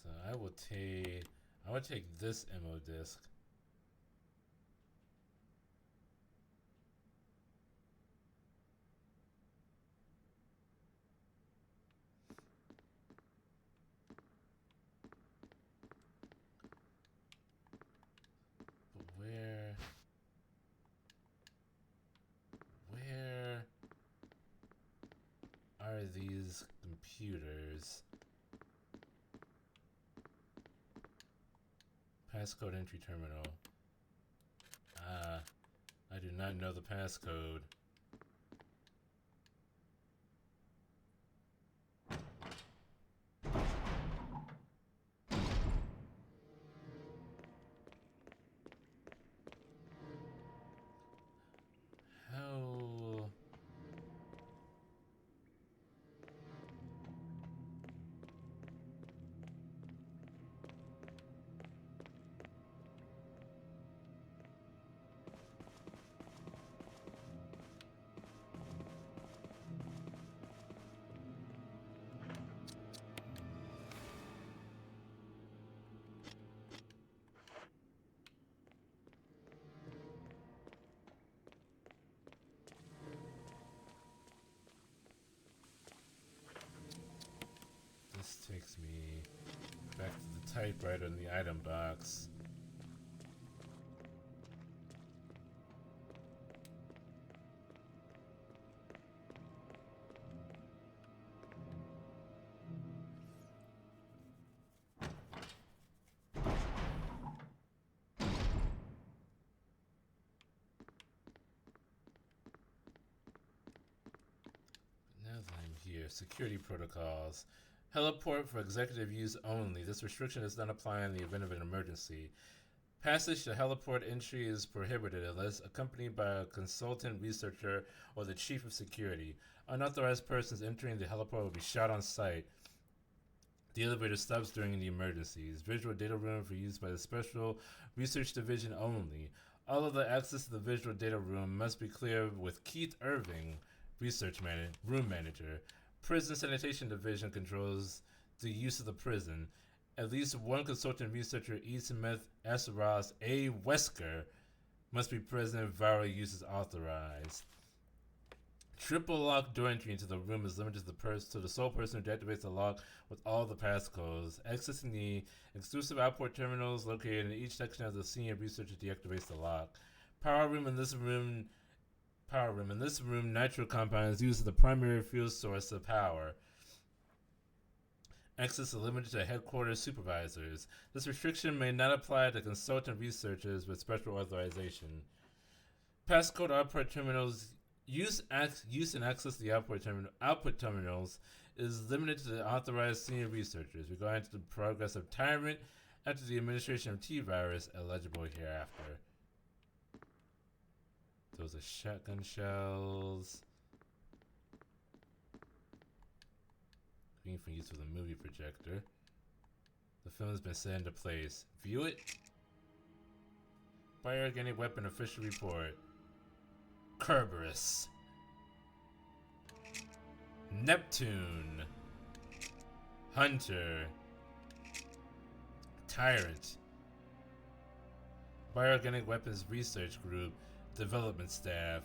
So I will take this MO disc. But where are these computers? Passcode entry terminal. Ah, I do not know the passcode. How? This takes me back to the typewriter in the item box. Now that I'm here, security protocols. Heliport for executive use only. This restriction does not apply in the event of an emergency. Passage to heliport entry is prohibited unless accompanied by a consultant researcher or the chief of security. Unauthorized persons entering the heliport will be shot on sight. The elevator stops during the emergencies. Visual data room for use by the Special Research Division only. All of the access to the visual data room must be cleared with Keith Irving, room manager. Prison Sanitation Division controls the use of the prison. At least one consultant researcher, E. Smith S. Ross A. Wesker, must be present if viral use is authorized. Triple lock door entry into the room is limited to the sole person who deactivates the lock with all the passcodes. Accessing the exclusive output terminals located in each section of the senior researcher deactivates the lock. Power room in this room, nitro compound is used as the primary fuel source of power. Access is limited to headquarters supervisors. This restriction may not apply to consultant researchers with special authorization. Passcode output terminals use and access to the output terminals is limited to the authorized senior researchers regarding to the progress of Tyrant after the administration of T-Virus, eligible hereafter. Those are shotgun shells. Green for use with a movie projector. The film has been set into place. View it. Bioorganic weapon official report. Kerberos. Neptune. Hunter. Tyrant. Bioorganic Weapons Research Group. Development staff.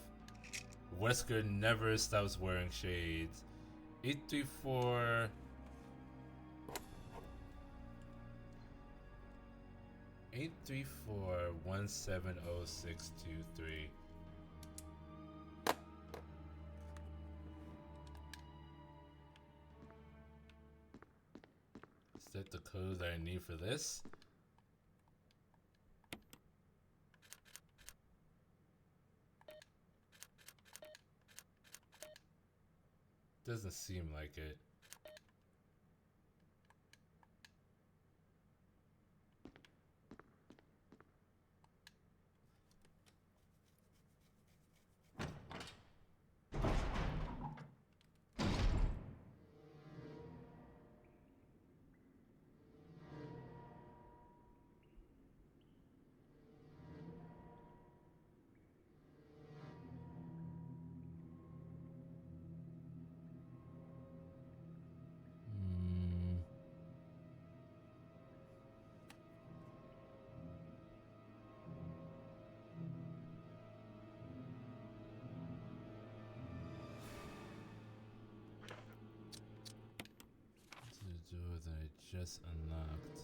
Wesker never stops wearing shades. 834 834-170623. Is that the code that I need for this? Doesn't seem like it. The door that I just unlocked.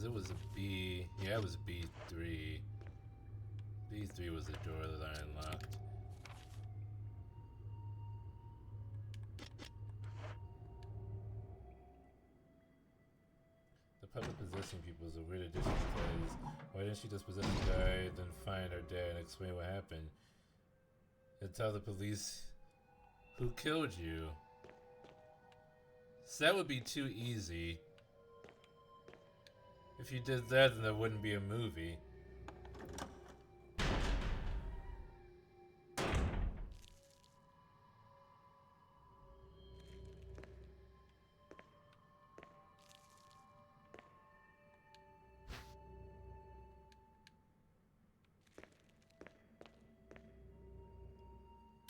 It was a B. Yeah, it was B3. B3 was the door that I unlocked. The puppet possessing people is a weird addition because why didn't she just possess the guy, then find her dead and explain what happened? And tell the police who killed you. So that would be too easy. If you did that, then there wouldn't be a movie.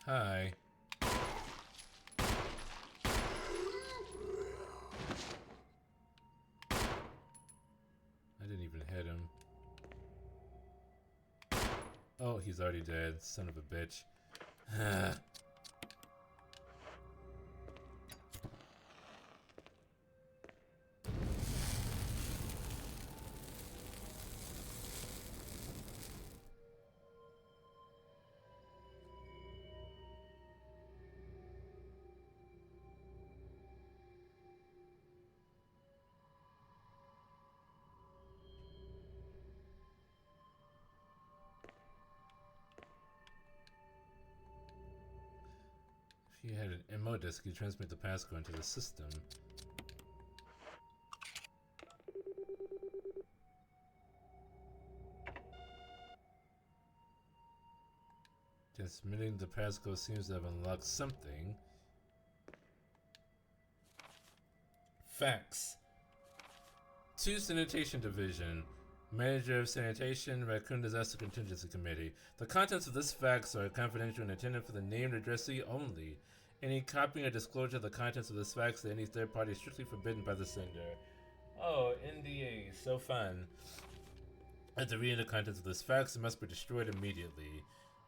Hi. I didn't even hit him. Oh, he's already dead. Son of a bitch. If you had an MO disk, you transmit the passcode into the system. Transmitting the passcode seems to have unlocked something. Facts. 2 Sanitation Division. Manager of Sanitation, Raccoon Disaster Contingency Committee. The contents of this fax are confidential and intended for the named addressee only. Any copying or disclosure of the contents of this fax to any third party is strictly forbidden by the sender. Oh, NDA, so fun. After reading the contents of this fax, it must be destroyed immediately.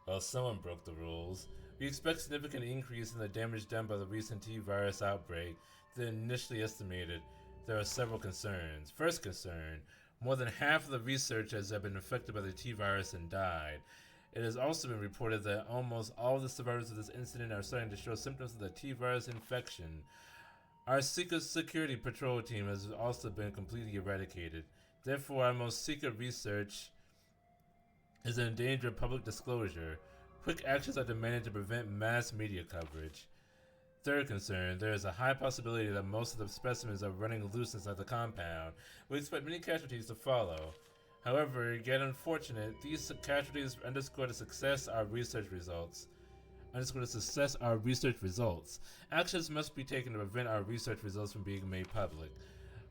Well, someone broke the rules. We expect significant increase in the damage done by the recent T-virus outbreak than initially estimated. There are several concerns. First concern, more than half of the researchers have been infected by the T-virus and died. It has also been reported that almost all of the survivors of this incident are starting to show symptoms of the T-virus infection. Our secret security patrol team has also been completely eradicated. Therefore, our most secret research is in danger of public disclosure. Quick actions are demanded to prevent mass media coverage. Third concern, there is a high possibility that most of the specimens are running loose inside the compound. We expect many casualties to follow. However, yet unfortunate, these casualties underscore the success of our research results. Actions must be taken to prevent our research results from being made public.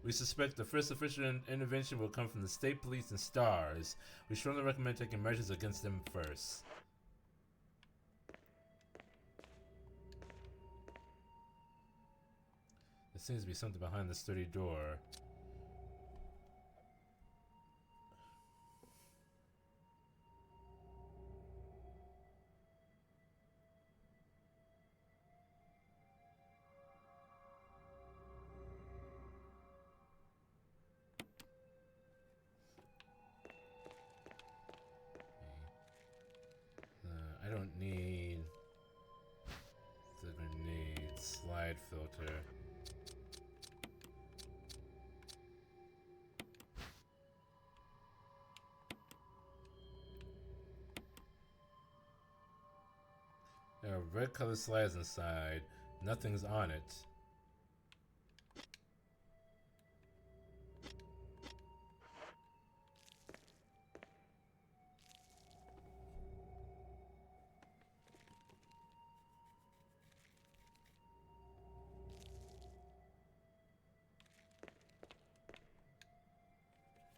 We suspect the first official intervention will come from the state police and STARS. We strongly recommend taking measures against them first. There seems to be something behind the sturdy door. I don't need the grenade slide filter. There are red colored slides inside. Nothing's on it.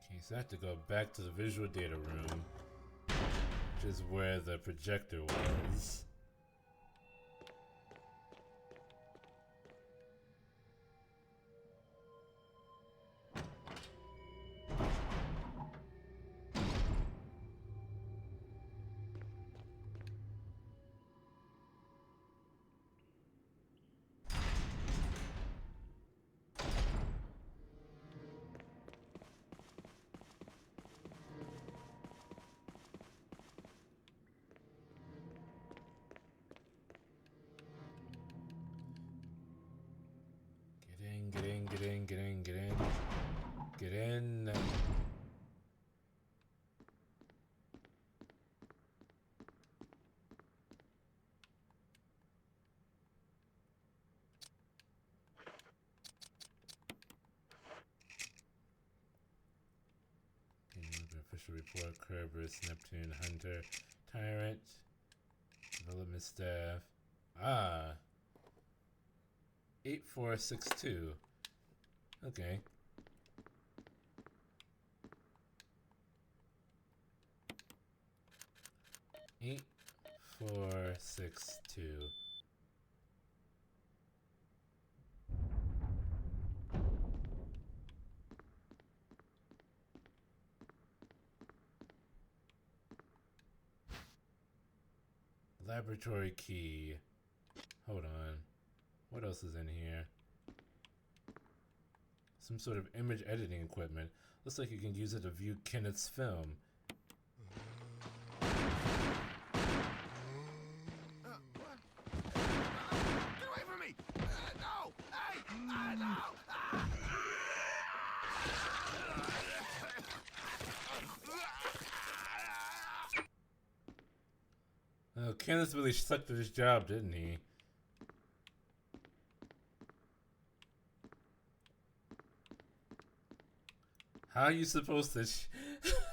Okay, so I have to go back to the visual data room, which is where the projector was. Get in. Official report, Kerberos, Neptune, Hunter, Tyrant, Development Staff. 8462. Okay. Eight, 4, 6, 2. Laboratory key. Hold on. What else is in here? Some sort of image editing equipment. Looks like you can use it to view Kenneth's film. What? Get away from me! No! Hey! No! Oh, Kenneth really sucked at his job, didn't he? How are you supposed to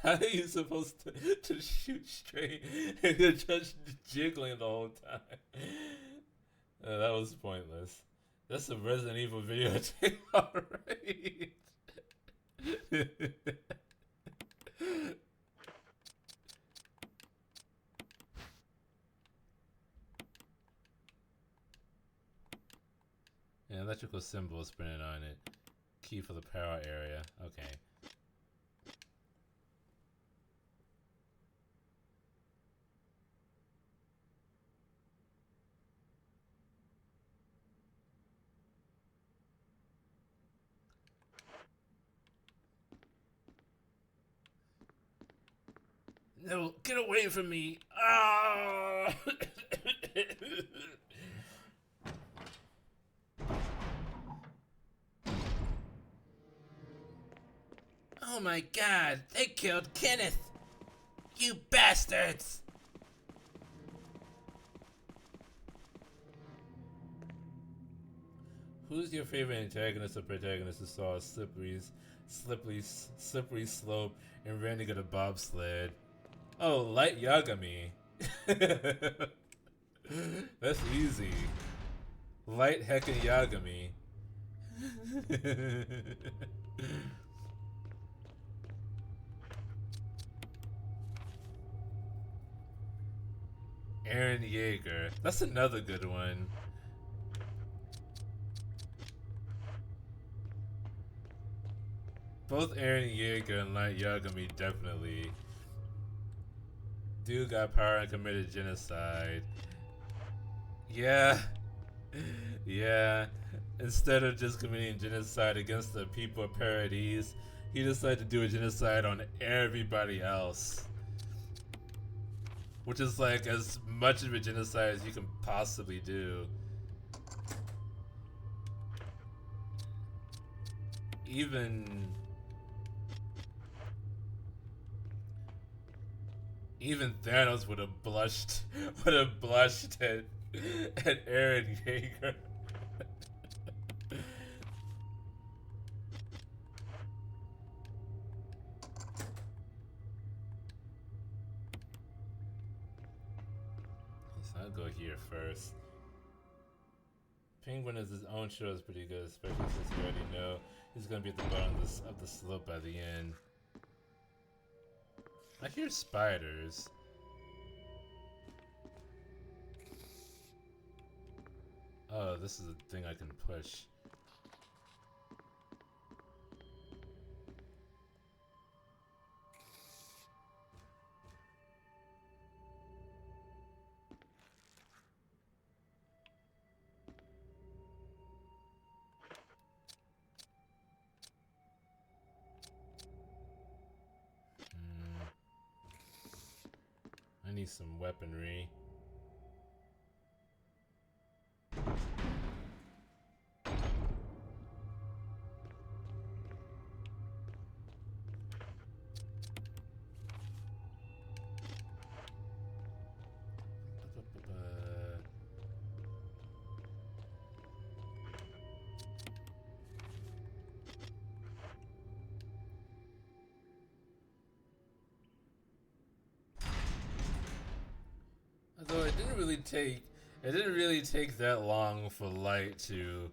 How are you supposed to shoot straight if you're just jiggling the whole time? That was pointless. That's a Resident Evil videotape, alright. An electrical symbol is printed on it. Key for the power area. Okay. No, get away from me! Ah! Oh my god, they killed Kenneth! You bastards! Who's your favorite antagonist or protagonist who saw a slippery slope and ran to get a bobsled? Oh, Light Yagami. That's easy. Light heckin' Yagami. Aaron Yeager. That's another good one. Both Aaron Yeager and Light Yagami definitely. Dude got power and committed genocide. Yeah. Yeah. Instead of just committing genocide against the people of Paradise, he decided to do a genocide on everybody else. Which is like as much of a genocide as you can possibly do. Even Thanos would have blushed at Aaron Yeager. So I'll go here first. Penguin is his own show is pretty good, especially since you already know he's gonna be at the bottom of the slope by the end. I hear spiders. Oh, this is a thing I can push. I need some weaponry. Although it didn't really take that long for Light to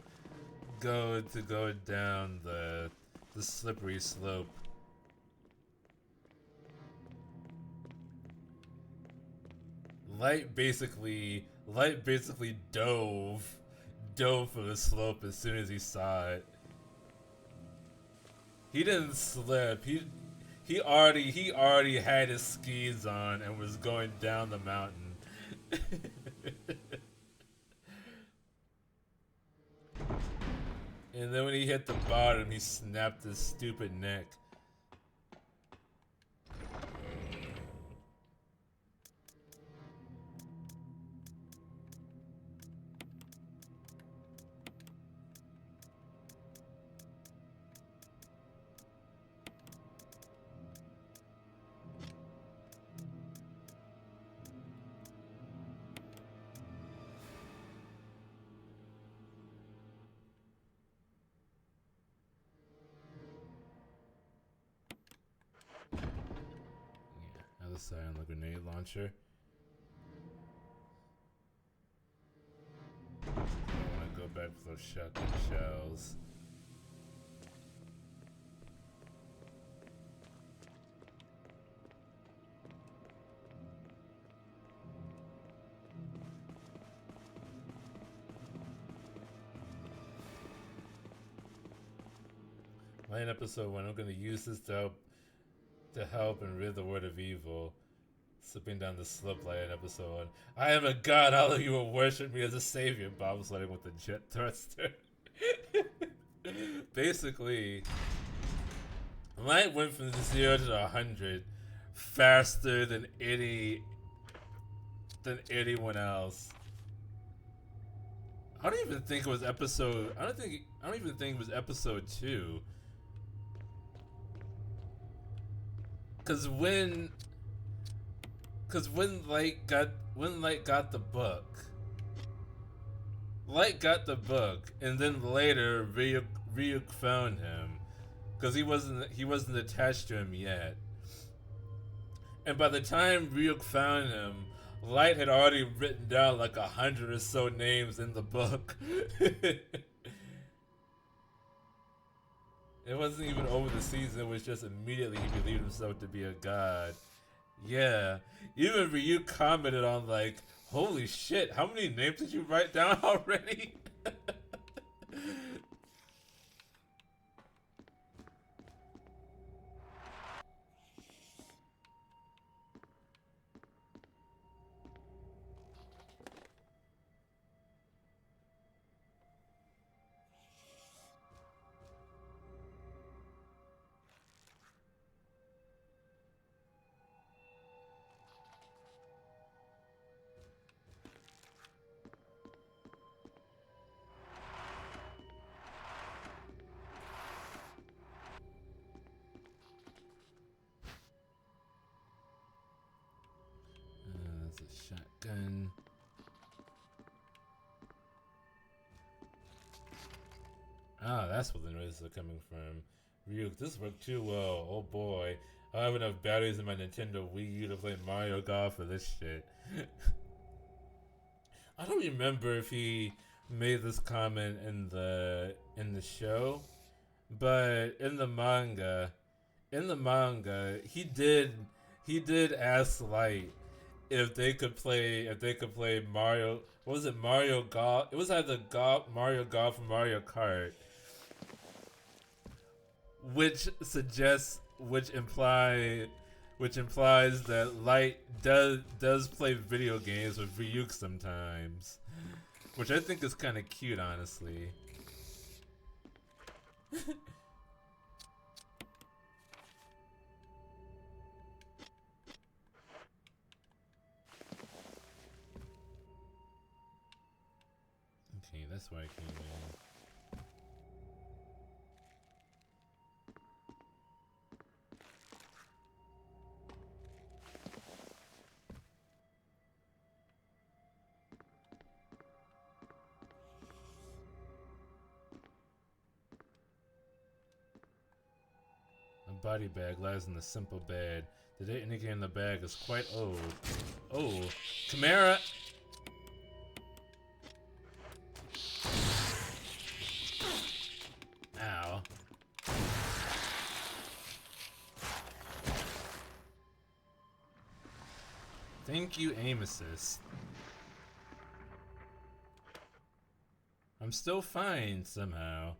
go down the slippery slope. Light basically dove for the slope as soon as he saw it. He didn't slip. He already had his skis on and was going down the mountain. And then when he hit the bottom, he snapped his stupid neck. aside on the grenade launcher. I want to go back for those shotgun shells. In episode 1, I'm going to use this to help and rid the world of evil. Slipping down the slope like in episode 1. I am a god, all of you will worship me as a savior. Bob sliding with the jet thruster. Basically, Light went from 0 to 100 faster than anyone else. I don't even think it was episode. I don't even think it was episode 2. Cause when Light got the book, and then later Ryuk found him, cause he wasn't attached to him yet. And by the time Ryuk found him, Light had already written down like 100 or so names in the book. It wasn't even over the season, it was just immediately he believed himself to be a god. Yeah. Even Ryuk commented on like, holy shit, how many names did you write down already? That's a shotgun. Ah, that's where the noises are coming from. Ryuk, this worked too well. Oh boy. I don't have enough batteries in my Nintendo Wii U to play Mario Golf for this shit. I don't remember if he made this comment in the show, but in the manga, he did ask Light if they could play Mario. What was it, Mario Golf? It was either Mario Golf or Mario Kart, which implies that Light does play video games with Ryuk sometimes, which I think is kind of cute, honestly. Okay, that's why I came in. A body bag lies in the simple bed. The date indicated in the bag is quite old. Oh, Chimera! Ow. Thank you, aim assist. I'm still fine somehow.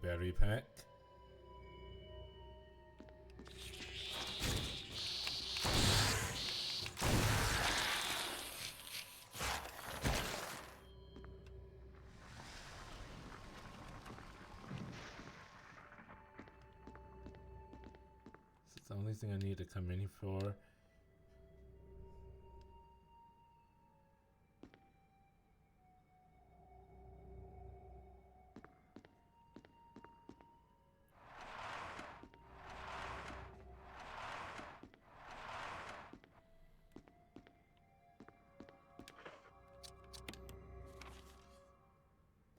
Battery pack. This is the only thing I need to come in for.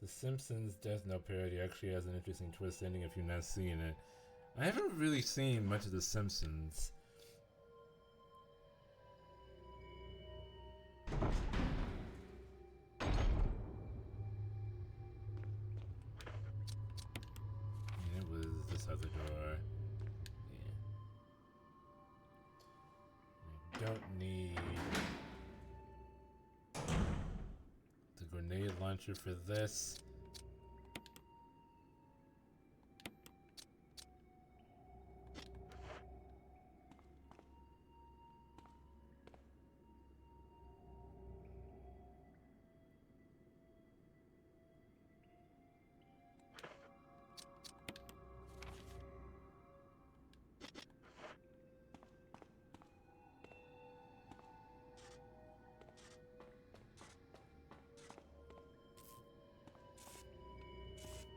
The Simpsons Death Note parody actually has an interesting twist ending if you've not seen it. I haven't really seen much of The Simpsons. And it was this other door. Yeah. I don't need the grenade launcher for this.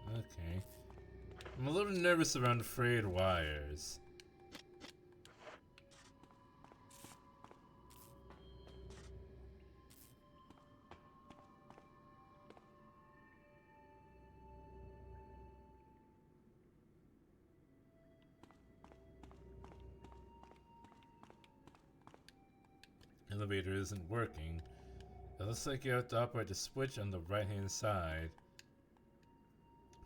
Okay. I'm a little nervous around frayed wires. Elevator isn't working. It looks like you have to operate the switch on the right hand side.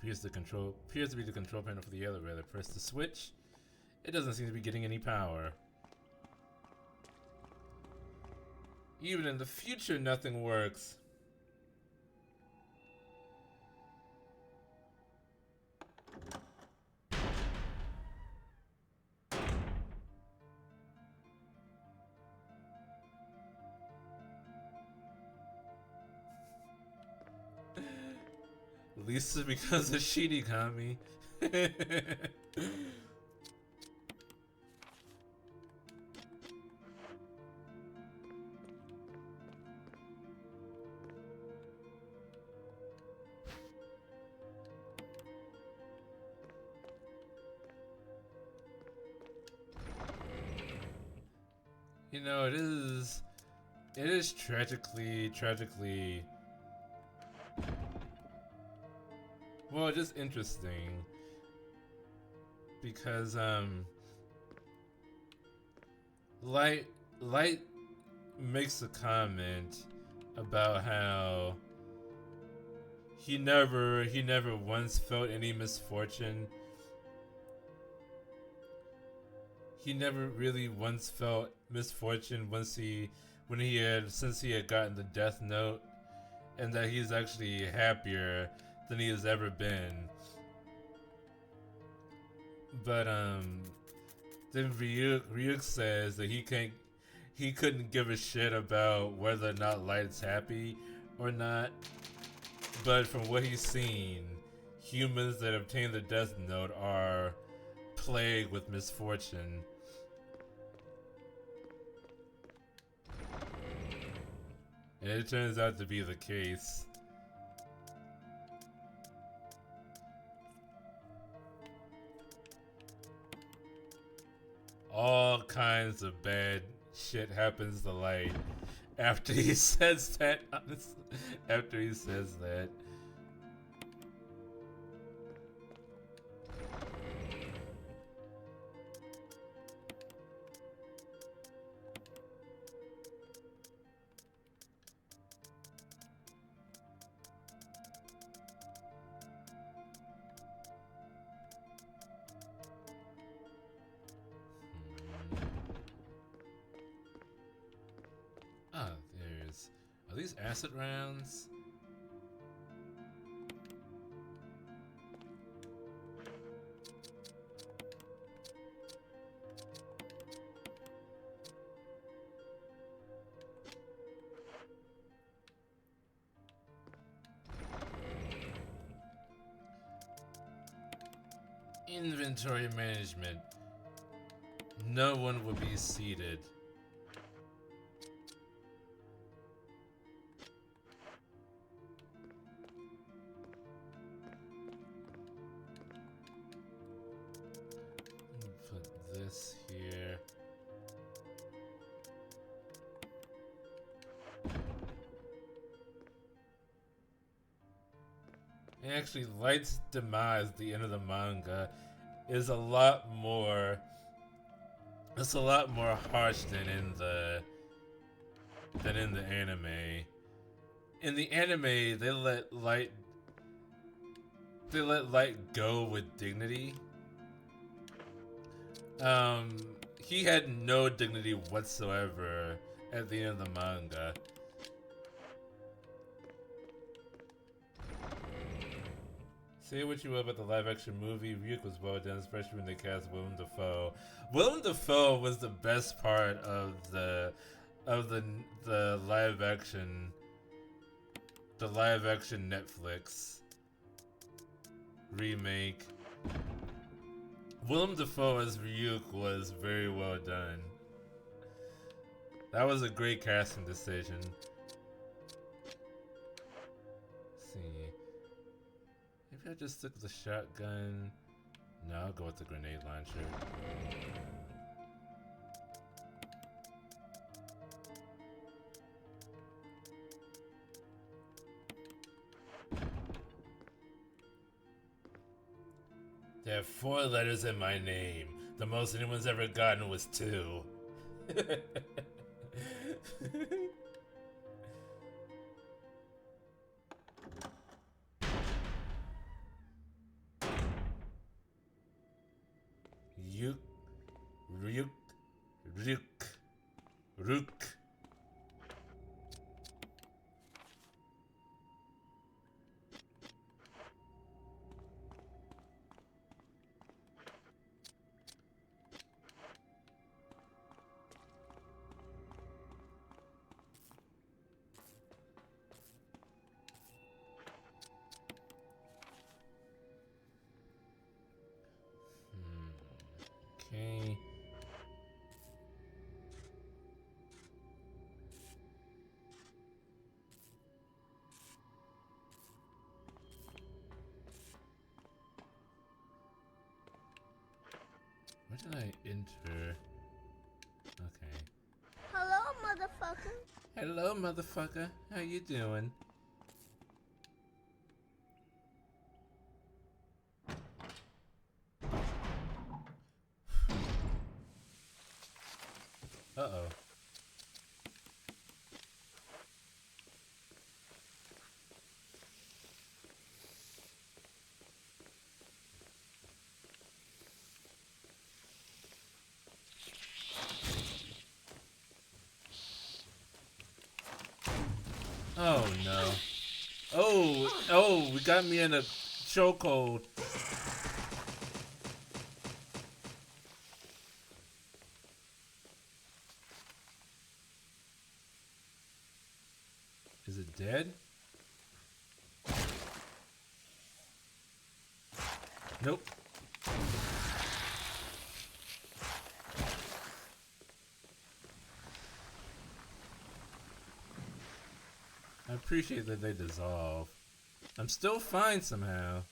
Appears to be the control panel for the elevator. Press the switch. It doesn't seem to be getting any power. Even in the future, nothing works. At least it's because of Shinigami. You know, it is tragically, well, just interesting because Light makes a comment about how he never once felt any misfortune. He never really once felt misfortune since he had gotten the Death Note, and that he's actually happier than he has ever been. But then Ryuk says that he couldn't give a shit about whether or not Light's happy or not. But from what he's seen, humans that obtain the Death Note are plagued with misfortune. And it turns out to be the case. All kinds of bad shit happens to Light after he says that. After he says that. Are these acid rounds? Inventory management. No one will be seated. Put this here. And actually, Light's demise, the end of the manga, is a lot more. It's a lot more harsh than in the anime. In the anime, they let Light go with dignity. He had no dignity whatsoever at the end of the manga. Say what you will about the live-action movie, Ryuk was well done, especially when they cast Willem Dafoe. Willem Dafoe was the best part of the live-action Netflix remake. Willem Dafoe as Ryuk was very well done. That was a great casting decision. Let's see. Maybe I just took the shotgun. No, I'll go with the grenade launcher. There are 4 letters in my name. The most anyone's ever gotten was 2. Yuk, Ryuk, Rook. Okay. Where did I enter? Okay. Hello, motherfucker. Hello, motherfucker. How you doing? Uh-oh. Oh no. Oh, we got me in a chokehold. Is it dead? Nope. I appreciate that they dissolve. I'm still fine somehow.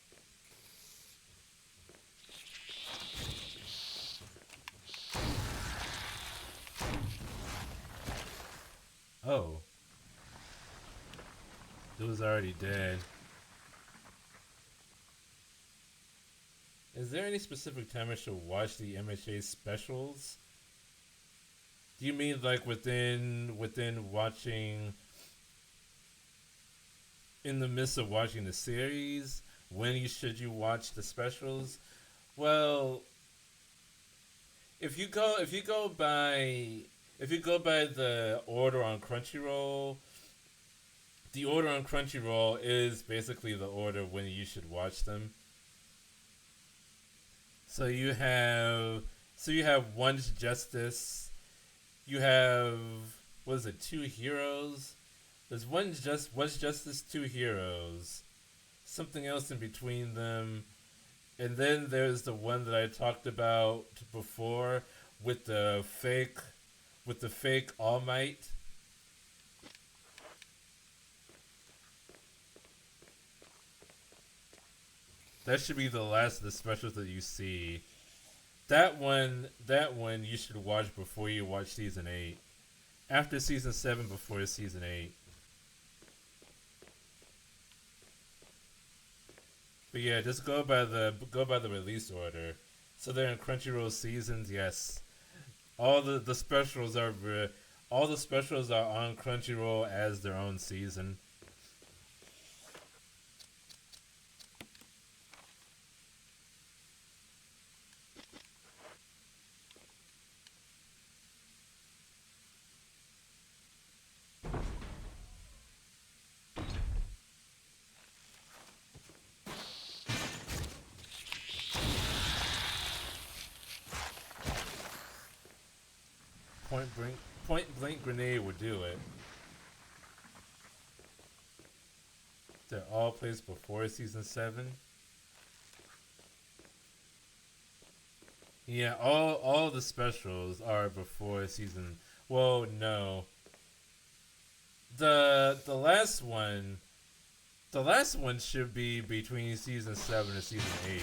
Oh. It was already dead. Is there any specific time I should watch the MHA specials? Do you mean like within watching, in the midst of watching the series? When should you watch the specials? Well, if you go by the order on Crunchyroll, the order on Crunchyroll is basically the order when you should watch them. So you have One's Justice. You have, what is it, Two Heroes? There's One's Justice, Two Heroes. Something else in between them. And then there's the one that I talked about before with the fake All Might. That should be the last of the specials that you see. That one you should watch before you watch season 8. After season 7, before season 8. But yeah, just go by the release order. So they're in Crunchyroll seasons. Yes, all the specials are all the specials are on Crunchyroll as their own season. Point blank, point blank grenade would do it. They're all placed before season 7. Yeah, all the specials are before season. Well, no, the last one, the last one should be between season 7 and season 8.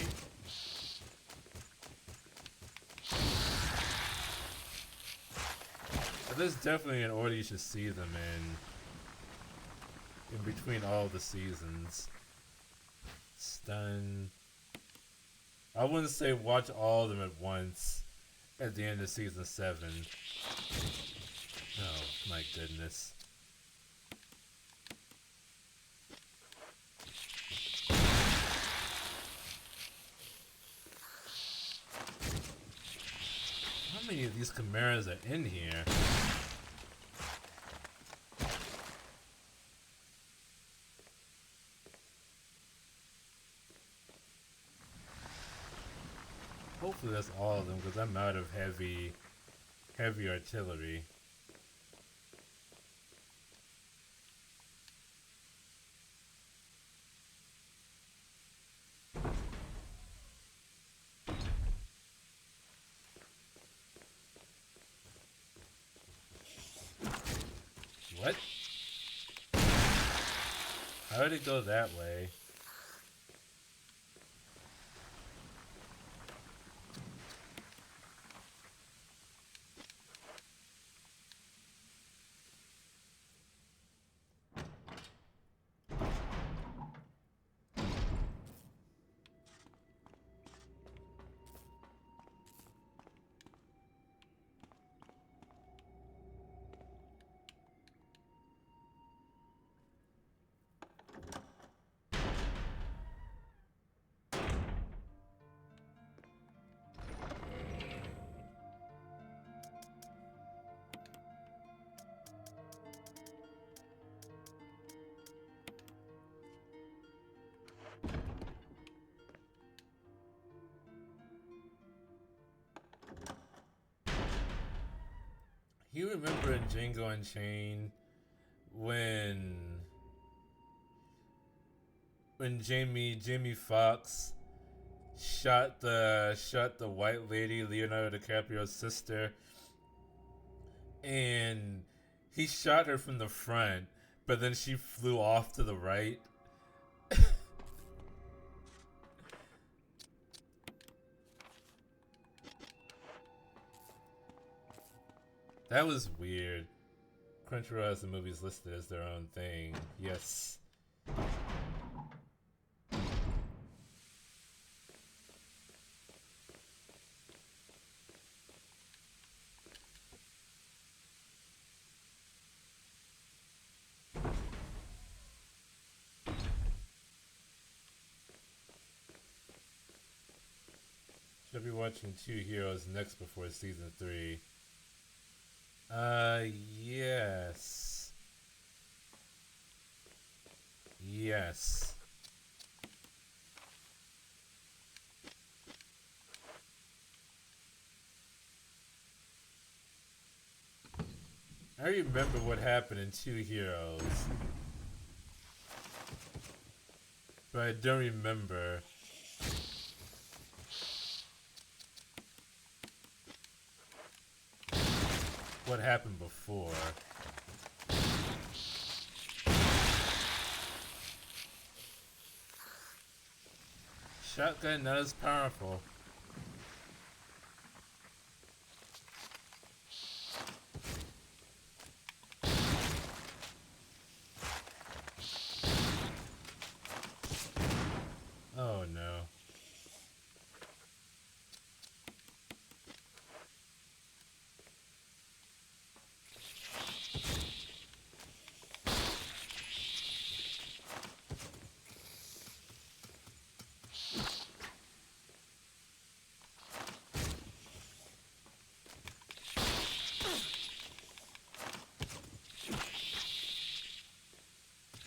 But there's definitely an order you should see them in between all the seasons. Stun. I wouldn't say watch all of them at once at the end of season 7. Oh my goodness. How many of these chimeras are in here? Hopefully that's all of them, because I'm out of heavy artillery. What? How did it go that way? You remember in Django Unchained when Jamie Foxx shot the white lady, Leonardo DiCaprio's sister, and he shot her from the front, but then she flew off to the right. That was weird. Crunchyroll has the movies listed as their own thing. Yes. Should be watching Two Heroes next before season 3. Yes. Yes. I remember what happened in Two Heroes, but I don't remember what happened before. Shotgun not as powerful. Oh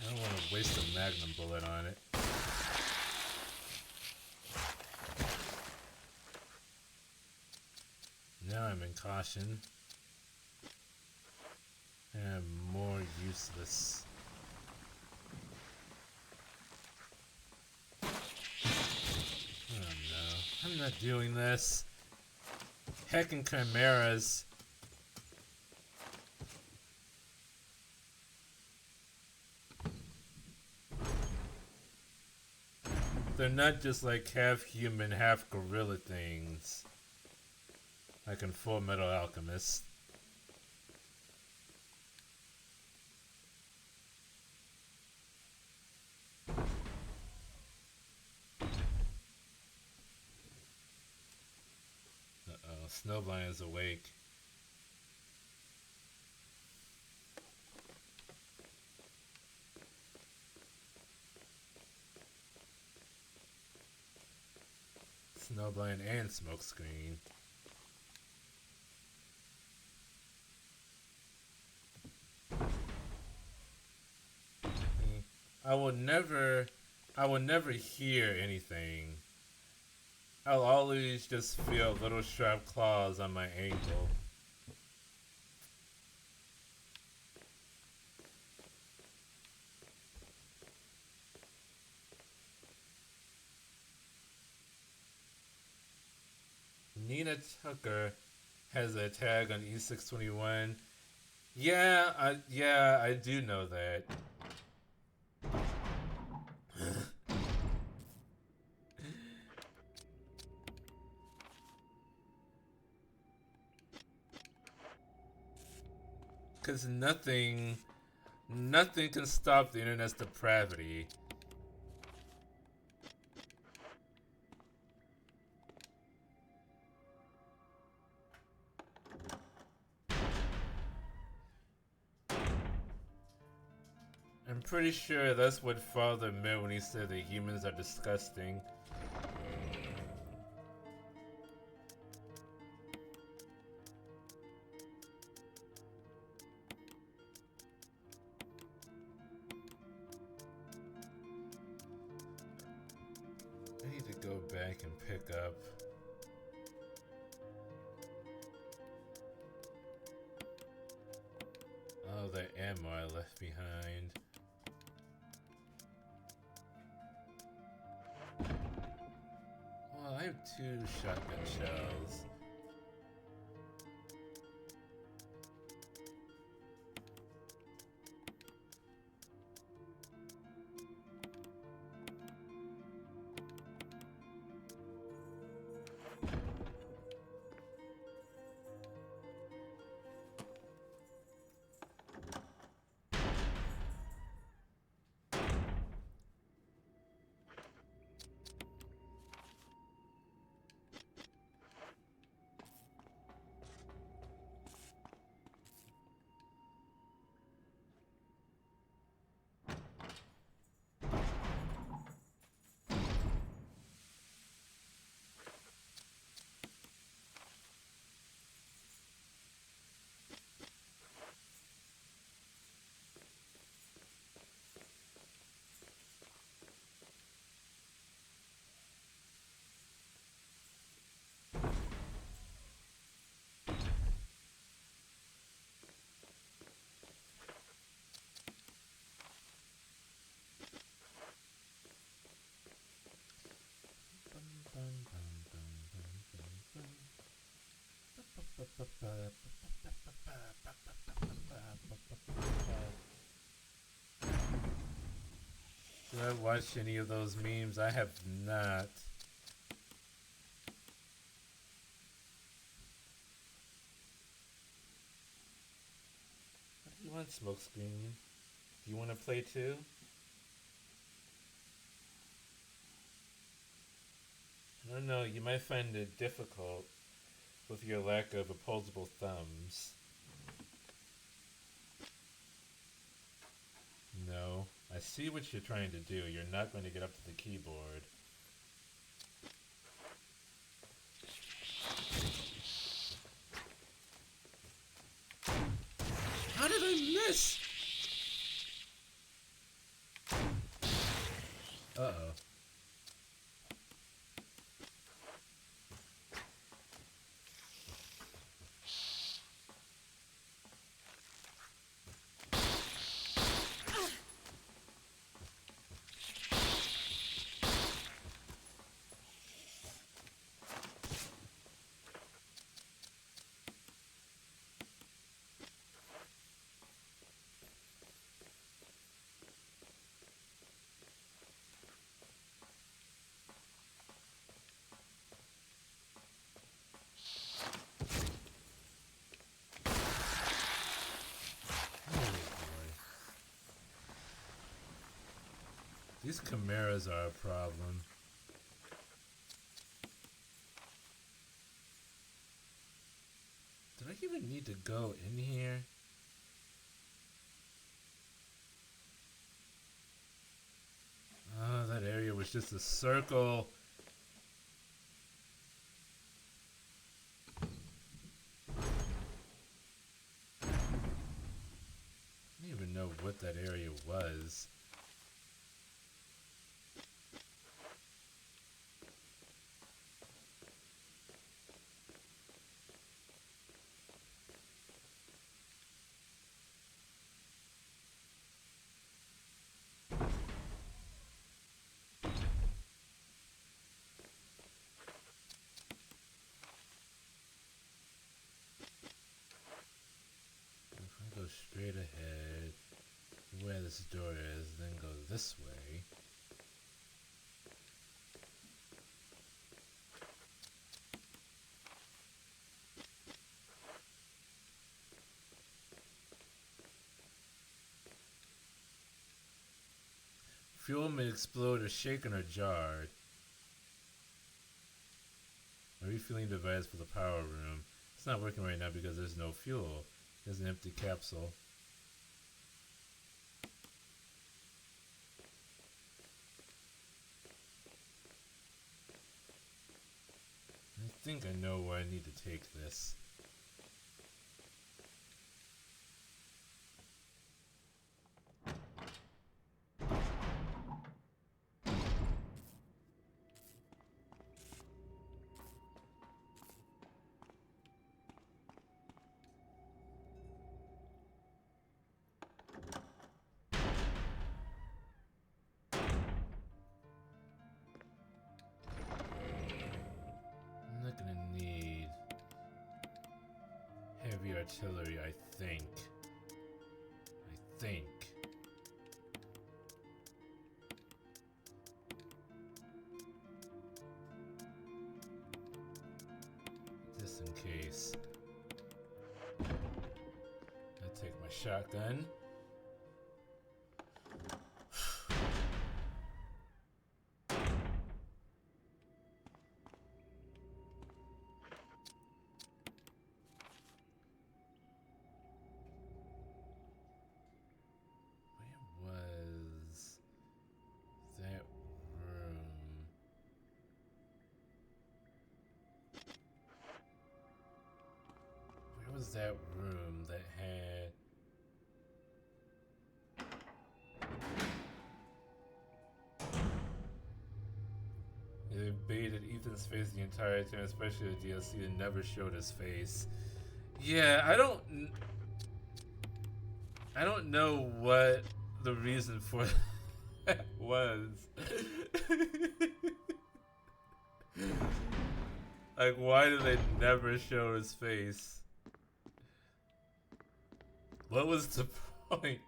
I don't want to waste a magnum bullet on it. Now I'm in caution. And I'm more useless. Oh no, I'm not doing this. Heckin' chimeras. They're not just like half human, half gorilla things. Like in Full Metal Alchemist. Uh-oh, Snowblind is awake. Snowblind and Smokescreen. I will never hear anything. I'll always just feel little sharp claws on my ankle. Nina Tucker has a tag on E621. Yeah, I do know that. Cause nothing can stop the internet's depravity. I'm pretty sure that's what Father meant when he said that humans are disgusting. I need to go back and pick up. Oh, the ammo I left behind. Well, I have 2 shotgun shells. Did I watch any of those memes? I have not. What do you want, Smokescreen? Do you want to play too? I don't know, you might find it difficult with your lack of opposable thumbs. No, I see what you're trying to do. You're not going to get up to the keyboard. How did I miss? Uh-oh. These chimeras are a problem. Did I even need to go in here? Oh, that area was just a circle. I didn't even know what that area was. If I go straight ahead, where this door is, then go this way. Fuel may explode or shaken or jarred. A refueling device for the power room. It's not working right now because there's no fuel. There's an empty capsule. I think I know where I need to take this. I'm not gonna need heavy artillery, I think. Just in case. I take my shotgun. Where was that room? Where was that room that had... They baited Ethan's face the entire time, especially the DLC, and never showed his face. Yeah, I don't know what the reason for that was. Like, why did they never show his face? What was the point?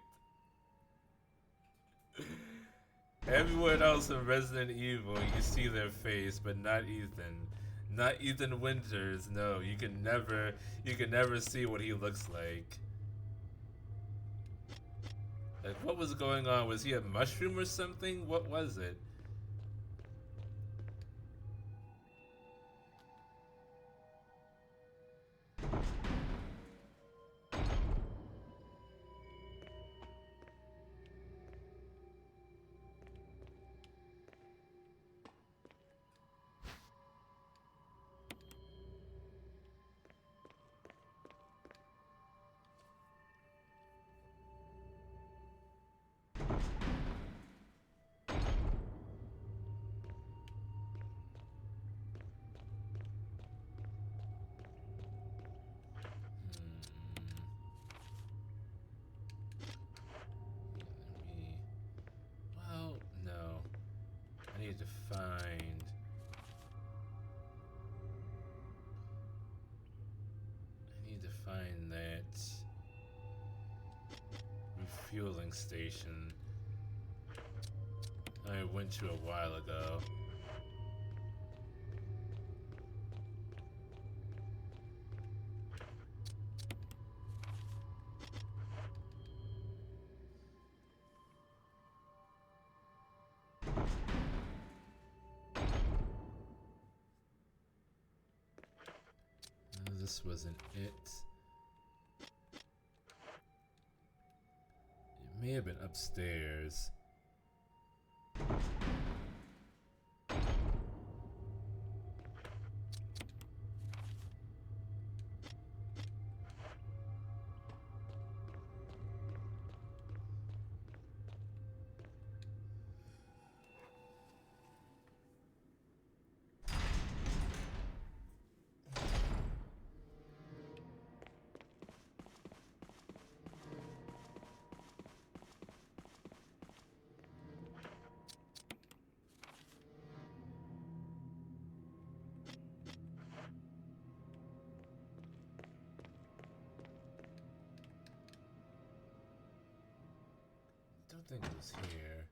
Everyone else in Resident Evil, you see their face, but not Ethan. Not Ethan Winters. No, you can never see what he looks like. Like, what was going on? Was he a mushroom or something? What was it? to find. I need to find that refueling station I went to a while ago. No, this wasn't it. It may have been upstairs. I don't think it was here.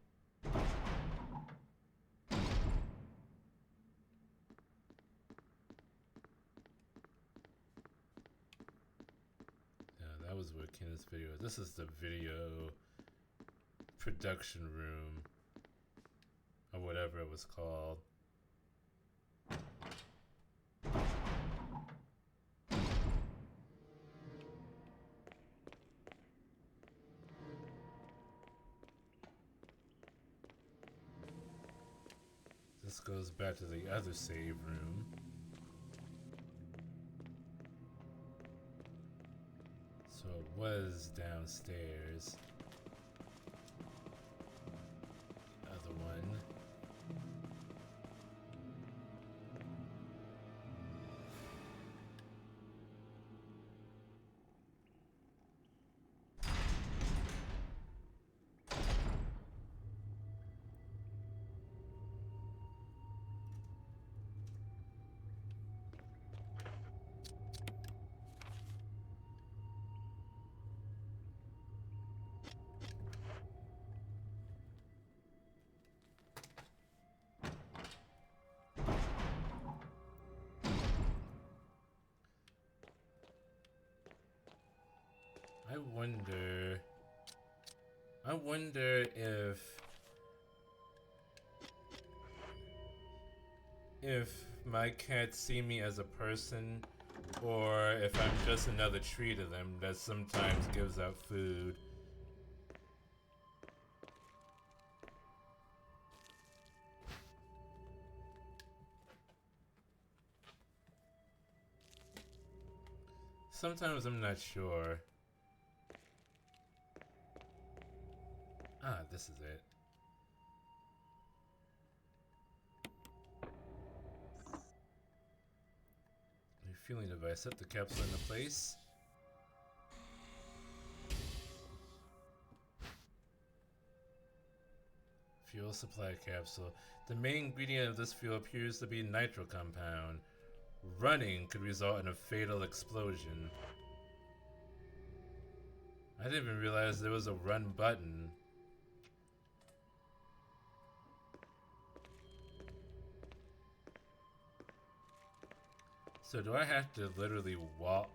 Yeah, that was where Kenneth's video. This is the video production room, or whatever it was called. This goes back to the other save room. So it was downstairs. The other one. I wonder if my cats see me as a person, or if I'm just another tree to them that sometimes gives out food. Sometimes I'm not sure. Ah, this is it. Refueling device. Set the capsule into place. Fuel supply capsule. The main ingredient of this fuel appears to be nitro compound. Running could result in a fatal explosion. I didn't even realize there was a run button. So do I have to literally walk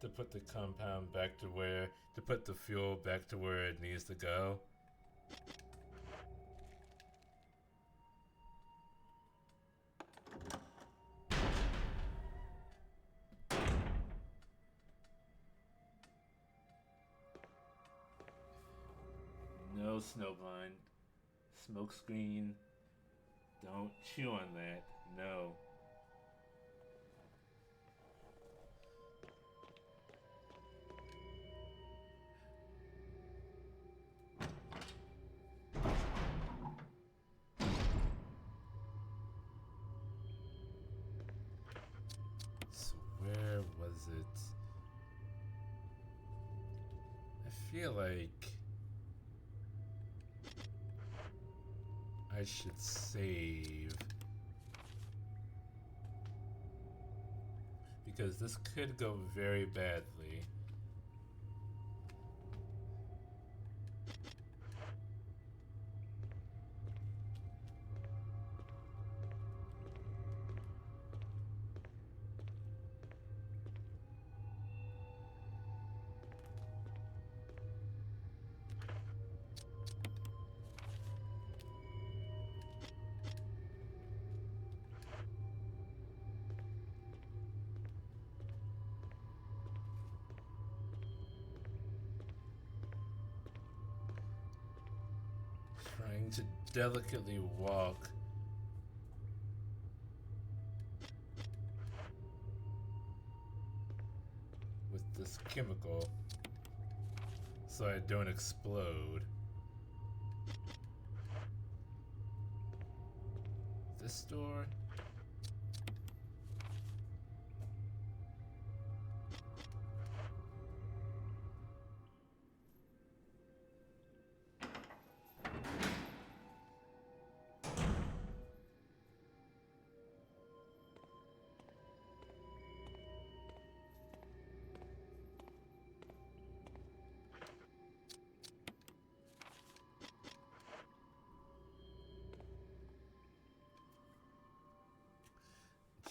to put the compound back to where, to put the fuel back to where it needs to go? No snowblind. Smoke screen. Don't chew on that. No. So where was it? I feel like I should save. Because this could go very badly. Trying to delicately walk. With this chemical so I don't explode. This door?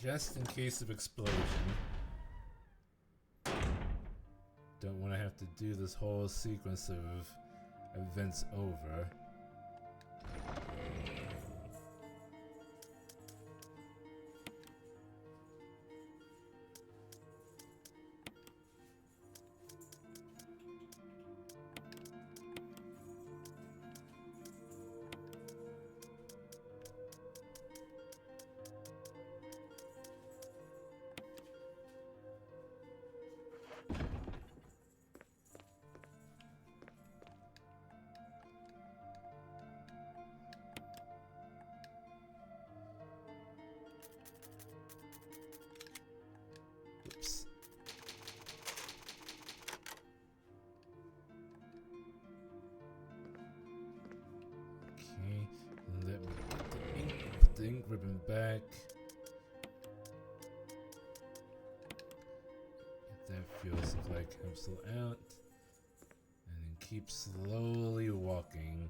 Just in case of explosion. Don't want to have to do this whole sequence of events over. Oops. Okay, let me put the ink ribbon back. Get that fuel supply capsule out. And then keep slowly walking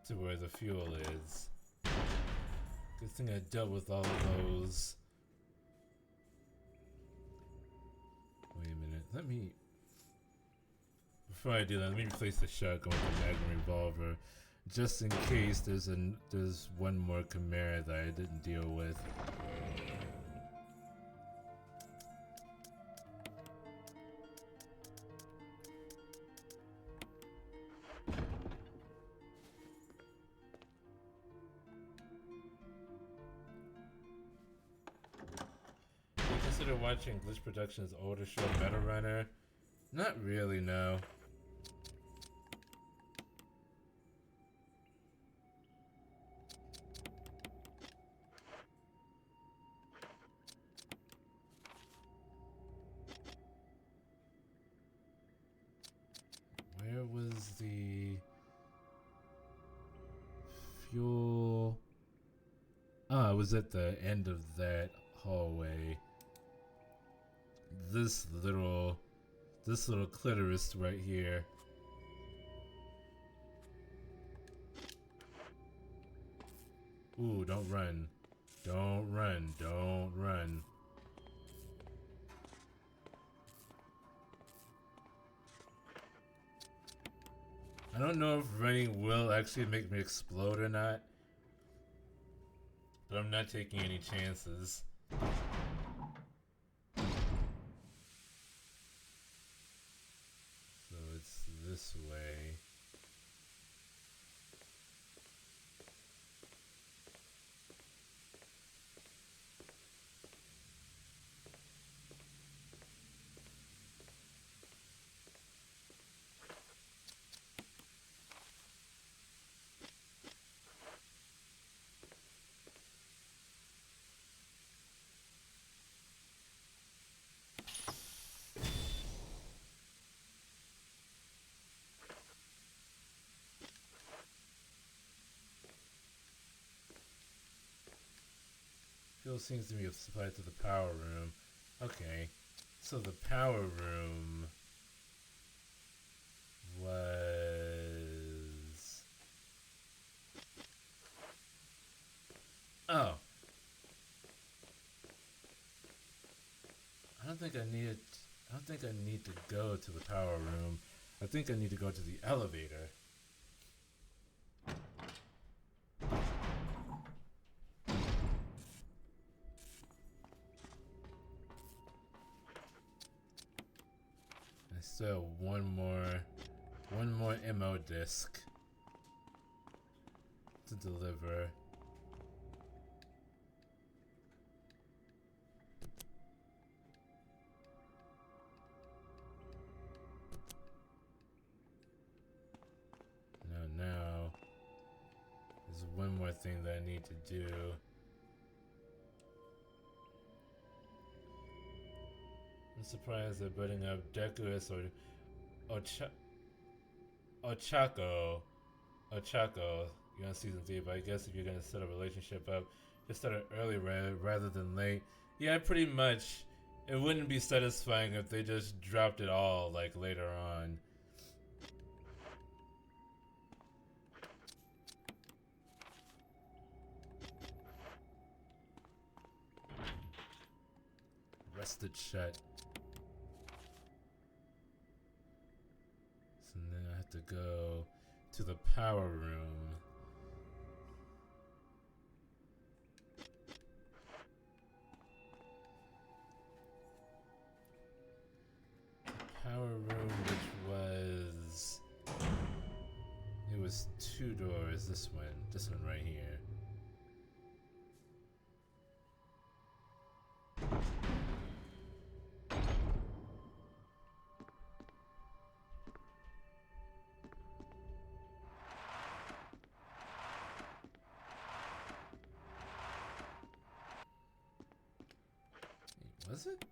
to where the fuel is. Good thing I dealt with all of those. Wait a minute, let me... Before I do that, let me replace the shotgun with the Magnum revolver. Just in case there's one more Chimera that I didn't deal with. Do you consider watching Glitch Productions' older show Meta Runner? Not really, no. Where was the fuel? Ah, it was at the end of that hallway. This little clitoris right here. Ooh, don't run. Don't run. Don't run. I don't know if running will actually make me explode or not. But I'm not taking any chances. So it's this way. Fuel seems to be supplied to the power room. Okay. So the power room was... Oh. I don't think I need to go to the power room. I think I need to go to the elevator. I still have one more MO disc to deliver. Now, there's one more thing that I need to do. I'm surprised they're putting up Decorous or Ochako. You're on season 3, but I guess if you're gonna set a relationship up, just start it early rather than late. Yeah, pretty much. It wouldn't be satisfying if they just dropped it all like later on. Rested shut. So then I have to go to the power room. The power room, which was... It was 2 doors. This one right here. Was it?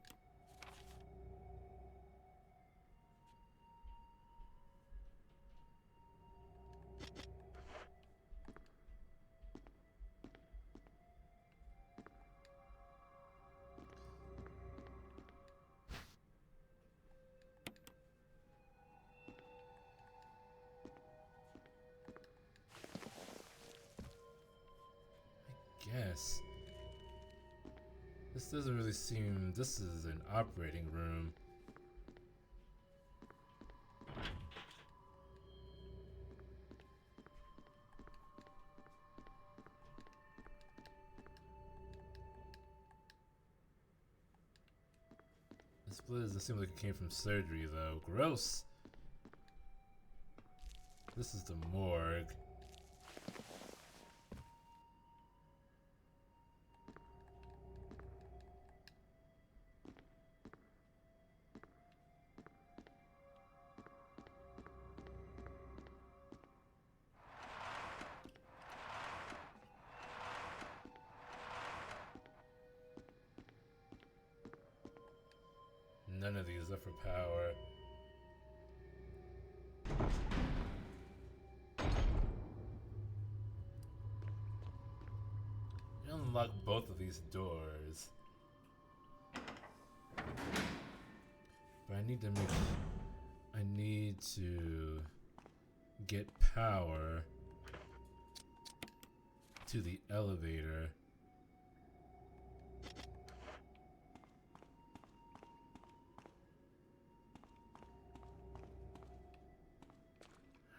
I guess. This doesn't really seem... This is an operating room. This blood doesn't seem like it came from surgery, though. Gross! This is the morgue. None of these are for power. You unlock both of these doors. But I need to get power to the elevator.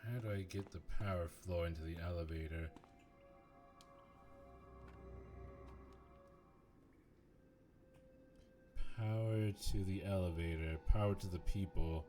How do I get the power flow into the elevator? Power to the elevator. Power to the people.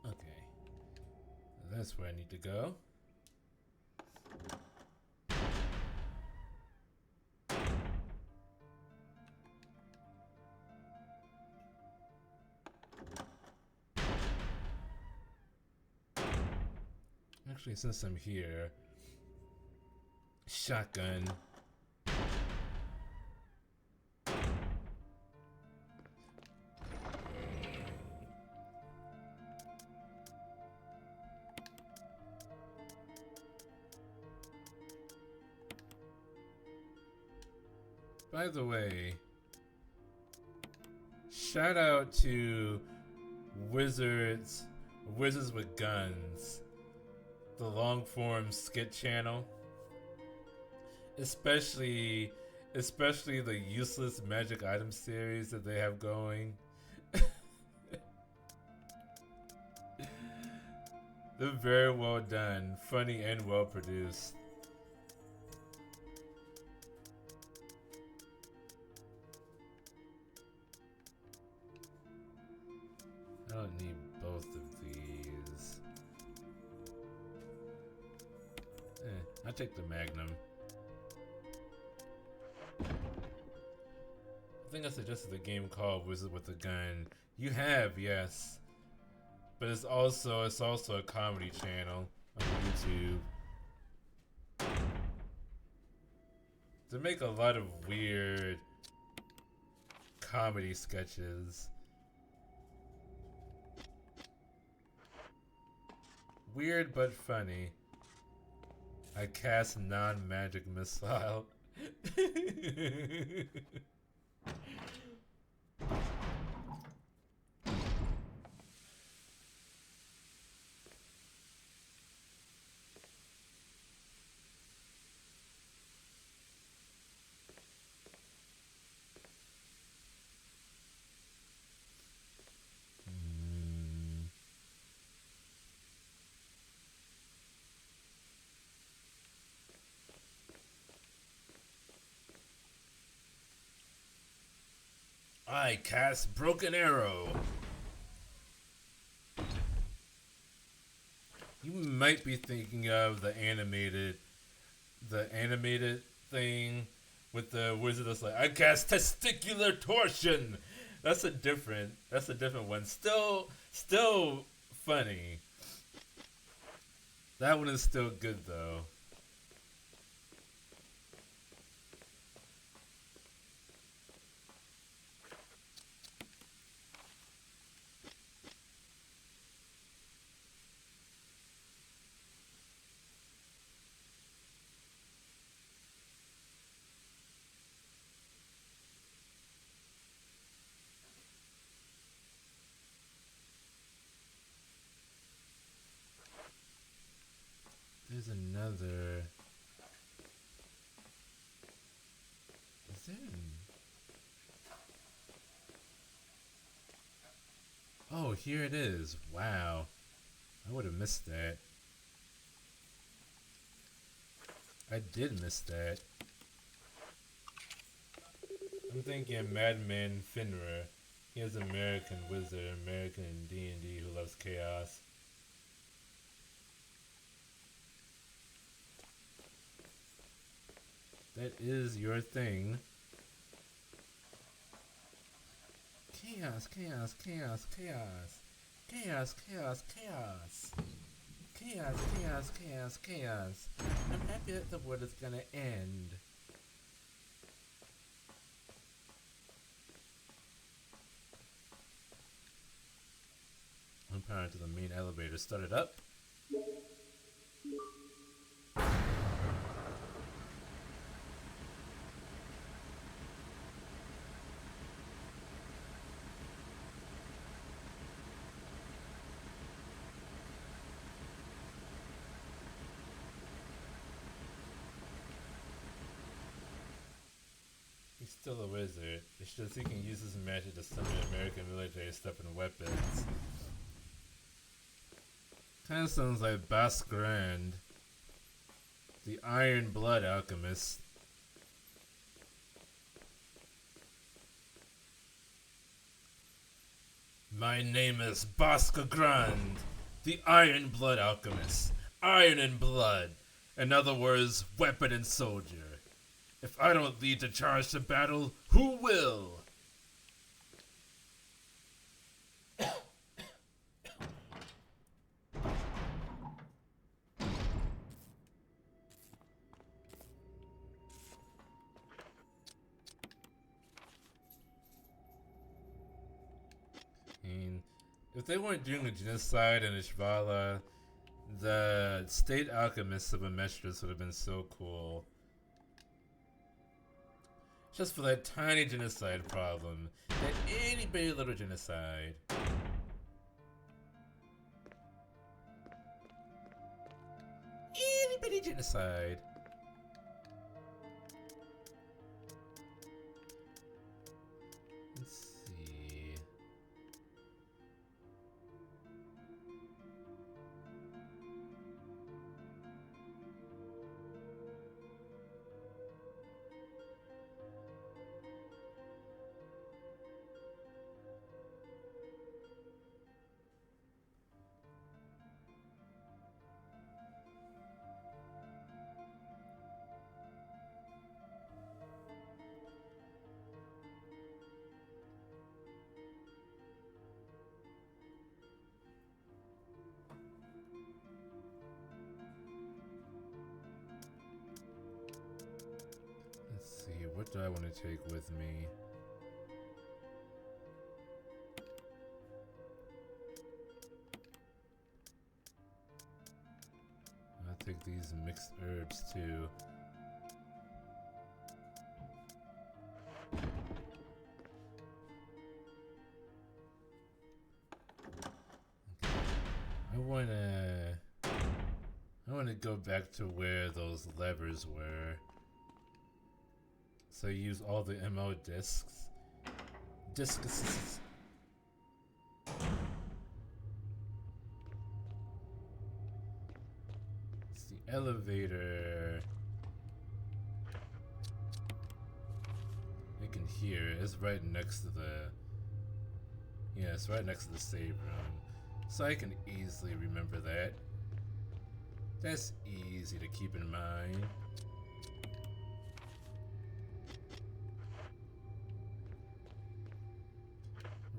Okay. That's where I need to go. Actually, since I'm here, shotgun. By the way, shout out to Wizards with Guns, the long form skit channel. Especially the useless magic item series that they have going. They're very well done, funny and well produced. I don't need both of these. I'll take the Magnum. I think I suggested a game called Wizard with a Gun. You have, yes. But it's also a comedy channel on YouTube. They make a lot of weird comedy sketches. Weird but funny. I cast non-magic missile. I cast Broken Arrow. You might be thinking of the animated thing with the wizard that's like, I cast Testicular Torsion. That's a different one. Still funny. That one is still good though. There's another. Is there? Oh, here it is. Wow. I would have missed that. I did miss that. I'm thinking Madman Finra. He is an American wizard, American in D&D who loves chaos. That is your thing. Chaos, chaos, chaos, chaos. Chaos, chaos, chaos. Chaos, chaos, chaos, chaos. I'm happy that the world is gonna end. I'm powered to the main elevator. Start it up. He's still a wizard. It's just he can use his magic to summon American military stuff and weapons. Kinda sounds like Basgrand, the Iron Blood Alchemist. My name is Baska Grand, the Iron Blood Alchemist. Iron and blood. In other words, weapon and soldier. If I don't lead the charge to battle, who will? If they weren't doing a genocide in Ishvala, the state alchemists of Amestris would have been so cool. Just for that tiny genocide problem. That itty bitty little genocide. Itty bitty genocide. Let's see. Let's see, what do I want to take with me? I'll take these mixed herbs too. I wanna go back to where those levers were. So use all the MO discs. Discs. It's the elevator. You can hear it. It's right next to the. Yeah, it's right next to the save room. So I can easily remember that. That's easy to keep in mind.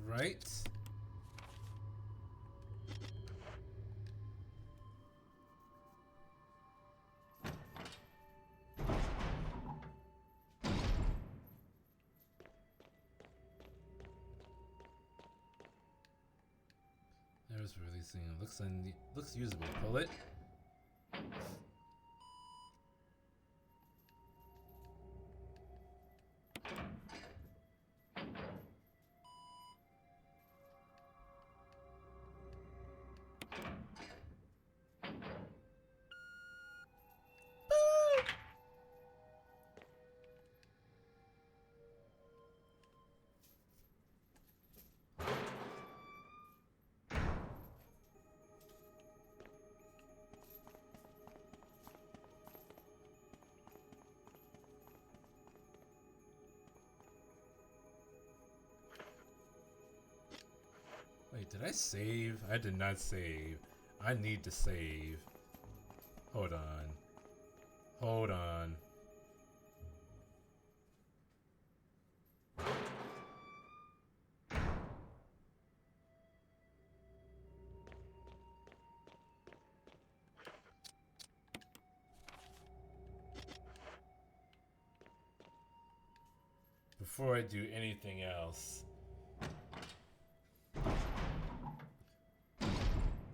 Right? There's releasing. Looks usable. Pull it. Wait, did I save? I did not save. I need to save. Hold on. Hold on. Before I do anything else, I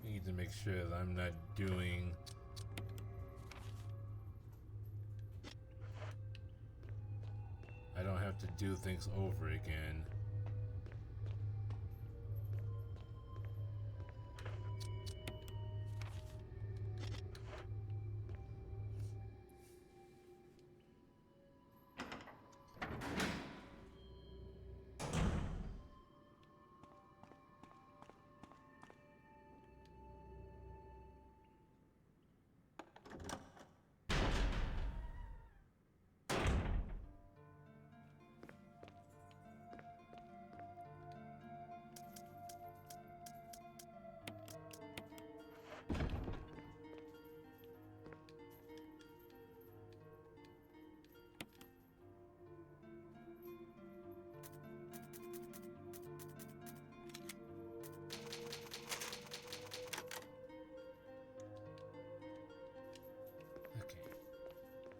need to make sure that I'm not doing I don't have to do things over again.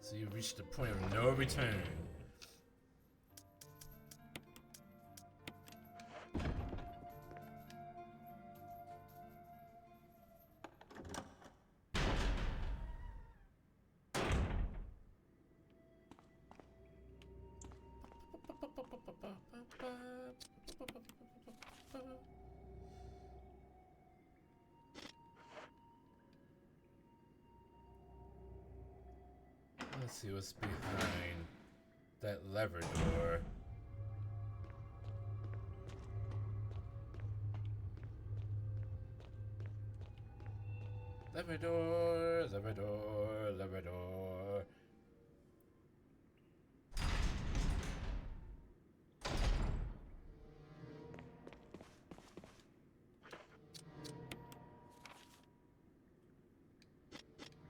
So you reached the point of no return. Let's see what's behind that lever door. Lever door, lever door, lever door.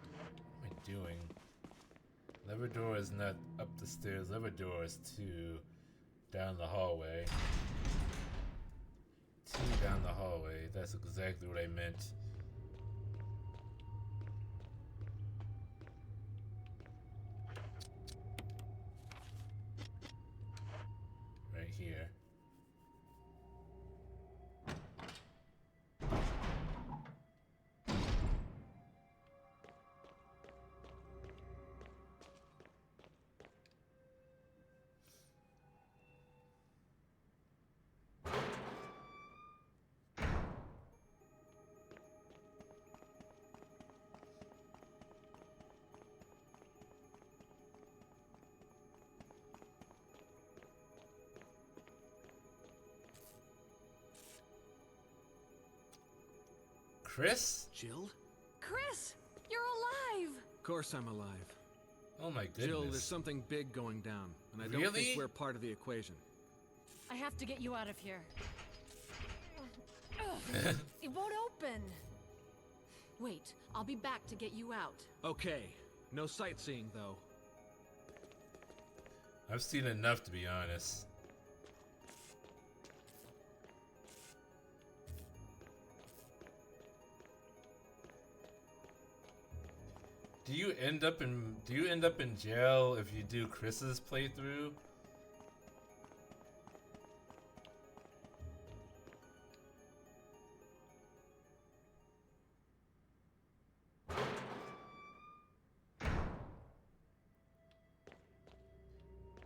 What am I doing? Lever door is not up the stairs. Lever door is 2 down the hallway. 2 down the hallway. That's exactly what I meant. Right here. Chris? Jill? Chris, you're alive! Of course I'm alive. Oh my goodness. Jill, there's something big going down, and I don't Really? think we're part of the equation. I have to get you out of here. It won't open. Wait, I'll be back to get you out. Okay, no sightseeing though. I've seen enough, to be honest. Do you end up in jail if you do Chris's playthrough?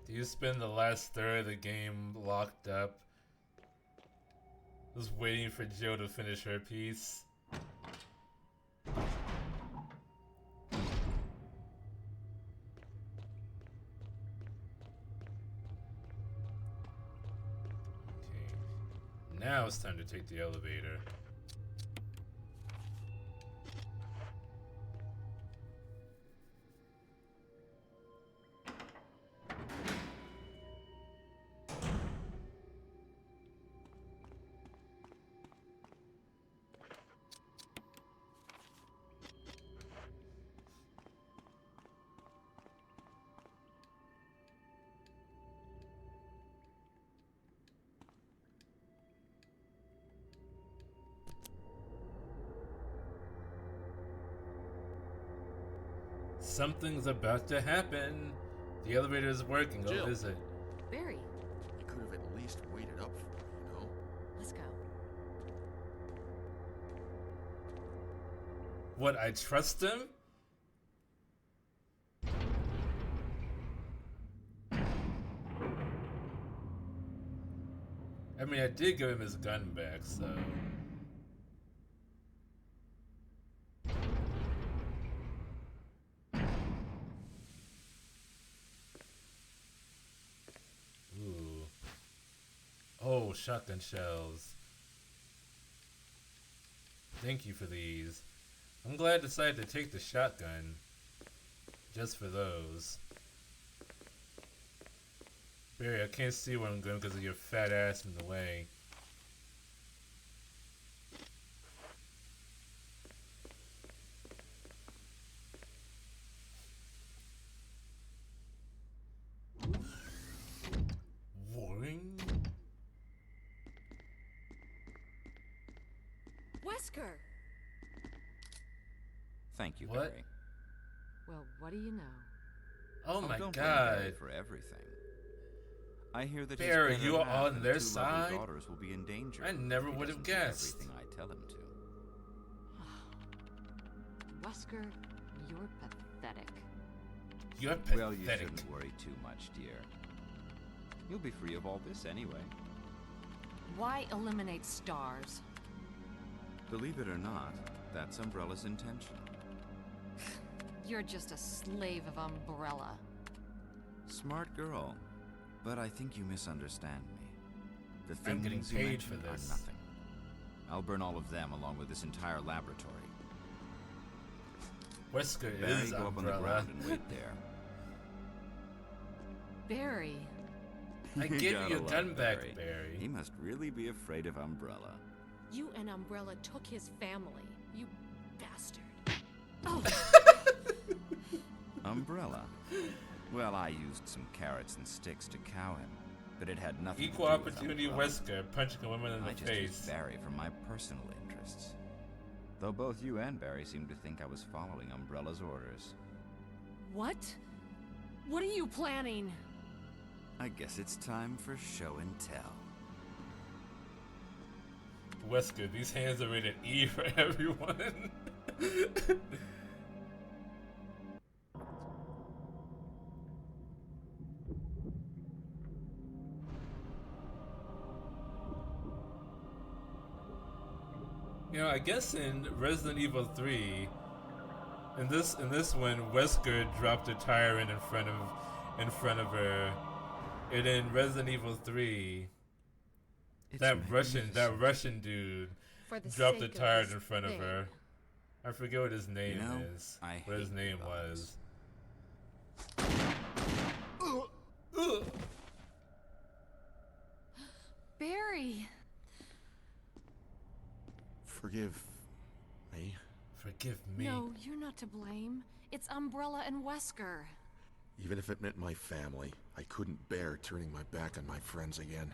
Do you spend the last third of the game locked up, just waiting for Jill to finish her piece? Now it's time to take the elevator. Something's about to happen. The elevator is working. Jill. Oh, is it? Barry, You could have at least waited up for me, you know? let's go. What, I trust him? I mean, I did give him his gun back, so... Ooh. Oh, shotgun shells. Thank you for these. I'm glad I decided to take the shotgun. Just for those. Barry, I can't see where I'm going because of your fat ass in the way. Warring? Wesker! Thank you, What? Barry. Well, what do you know? Oh my don't blame Barry god. for everything. I hear that Barry, his you better are half on and their 2 lovely side? daughters will be in danger. I never if he would have doesn't do guessed. Everything I tell him to. Wesker, you're pathetic. You're Well, you pathetic. shouldn't worry too much, dear. You'll be free of all this anyway. Why eliminate stars? Believe it or not, that's Umbrella's intention. You're just a slave of Umbrella. Smart girl. But I think you misunderstand me. The I'm getting things you paid mentioned for this. are nothing. I'll burn all of them along with this entire laboratory. Wesker Barry, is go up on the Umbrella. ground and wait there. Barry. I give Gotta you your love gun back, He Barry. must really be afraid of Umbrella. You and Umbrella took his family. You bastard. Oh, Umbrella? Well, I used some carrots and sticks to cow him, but it had nothing Equal to do with opportunity Umbrella. Wesker punching a woman in I the just used face. Barry for my personal interests. Though both you and Barry seem to think I was following Umbrella's orders. what? What are you planning? I guess it's time for show and tell. Wesker, these hands are rated E for everyone. You know, I guess in Resident Evil 3, in this one, Wesker dropped a tyrant in front of her, and in Resident Evil 3, It's that magnificent. Russian dude For the dropped a sake of tyrant this in front of thing. her. I forget what his name know, is. I What his hate name bugs. was. Ugh. Barry. Forgive me. Forgive me. No, you're not to blame. It's Umbrella and Wesker. Even if it meant my family, I couldn't bear turning my back on my friends again.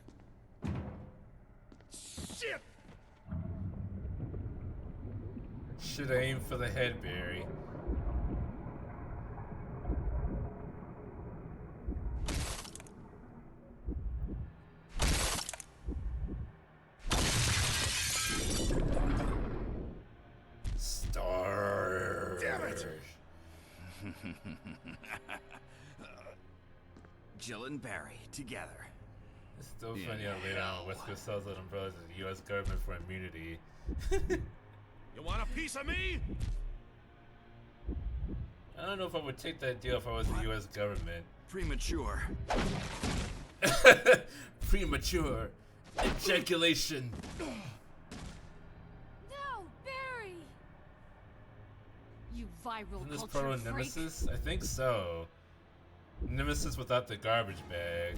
Shit! Should aim for the head, Barry. Star. Damn it! Jill and Barry, together. It's still Yeah. funny how later on Wesker sells out umbrellas to the U.S. government for immunity. You want a piece of me? I don't know if I would take that deal if I was the U.S. government. Premature. Premature ejaculation. No, Barry! You viral Isn't this culture proto freak. Nemesis? I think so. Nemesis without the garbage bag.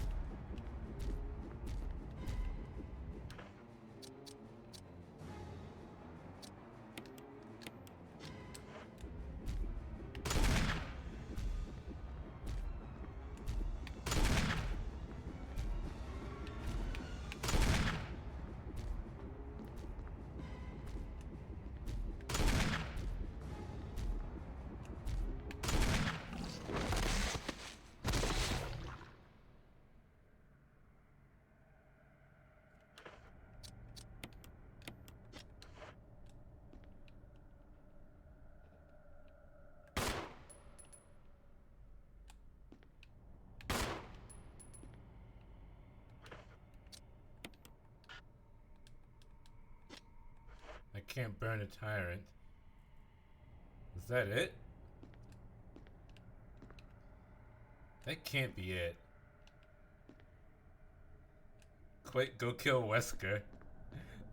I can't burn a tyrant. Is that it? That can't be it. Quick, go kill Wesker.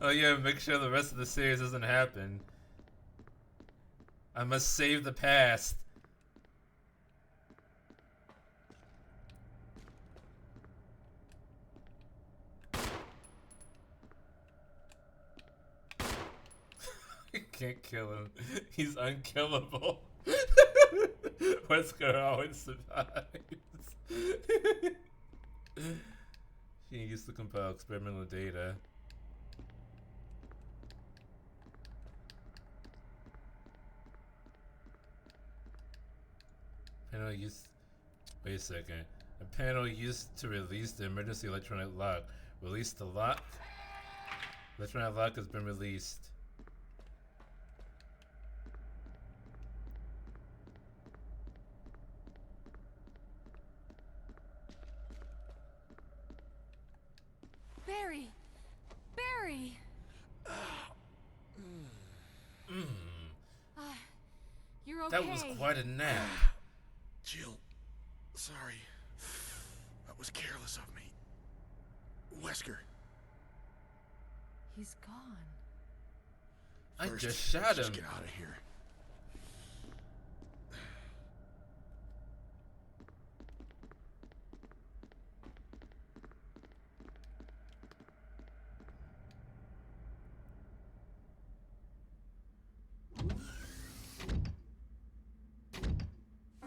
Oh yeah, make sure the rest of the series doesn't happen. I must save the past. I can't kill him. He's unkillable. Wesker always survives. She used to compile experimental data. Panel used. Wait a second. A panel used to release the emergency electronic lock. Release the lock. Electronic lock has been released. Barry! Barry! You're okay. That was quite a nap. Jill, sorry. That was careless of me. Wesker. He's gone. I First, just shot let's just him. get out of here.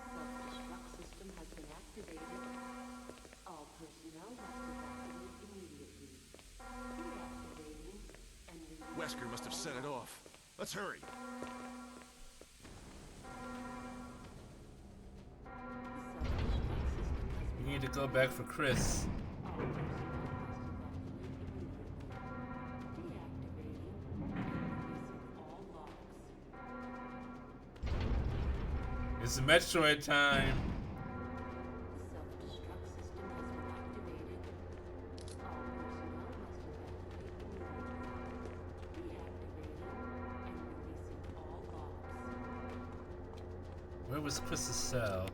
Self-destruct system has been activated. All personnel must evacuate immediately. Deactivating and releasing Wesker must have set it off. Let's hurry. self-destruct system has We need to go back for Chris. all personnel must evacuate immediately. Deactivating and releasing all locks. It's Metroid time. The self-destruct system has been activated. All personnel must evacuate immediately. Deactivating and releasing all locks. Where was Chris's cell?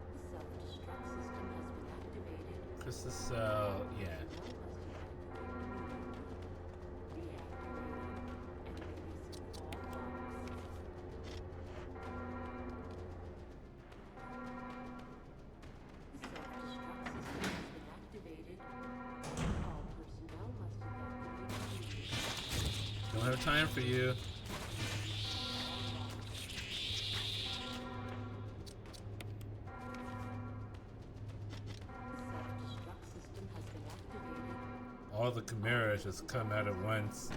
The self-destruct system has been activated. Chris's cell, yeah. Personnel must evacuate immediately. Deactivating and releasing all locks. The self-destruct system has been activated. All personnel must evacuate immediately. Don't have time for you. The self-destruct system has been activated. All the chimeras just come out at once.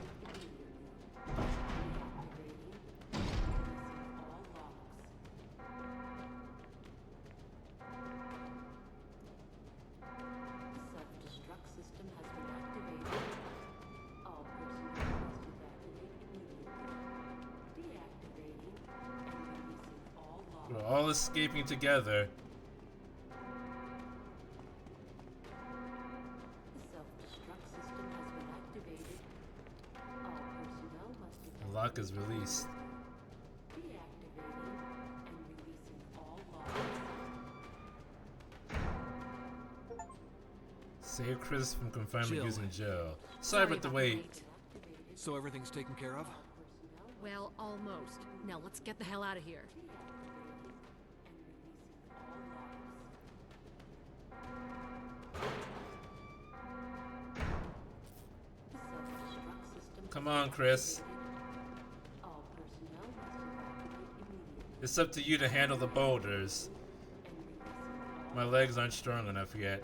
Self-destruct system has been activated. All personnel must evacuate immediately. Deactivating and releasing all locks. We're all escaping together. The self-destruct system has been activated. All personnel must The evacuate. lock is released. Deactivating and releasing all locks. Save Chris from confinement Jill. using Jill. Sorry about the wait. Activated. So everything's taken care of? Personnel Well, almost. Now let's get the hell out of here. deactivating and releasing all locks. The self-destruct system. Come on, Chris. All personnel must evacuate immediately It's up to you to handle the boulders. and releasing all. My legs aren't strong enough yet.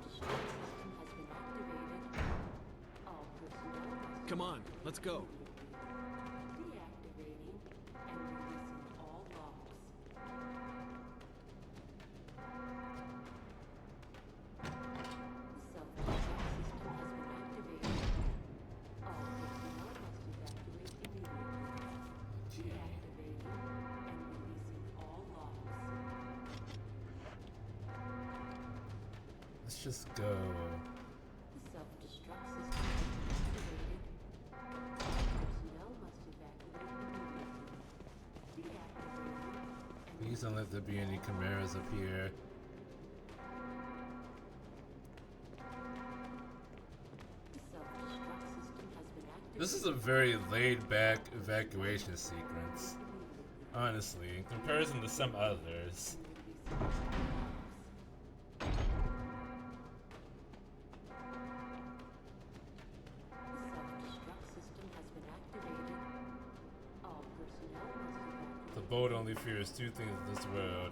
The self-destruct system has been activated. All personnel must Come on, let's go. deactivating and releasing all locks. The self-destruct system has been activated. All personnel must evacuate immediately. Deactivating and releasing all locks. Let's just go. The self-destruct system has been activated. All personnel must evacuate immediately. Deactivating and Please don't let there be any chimeras up here. the self-destruct system has been activated. This is a very laid-back evacuation sequence. Honestly, in comparison to some others. Self-destruct system has been activated. All personnel must evacuate. The boat only fears two things in this world.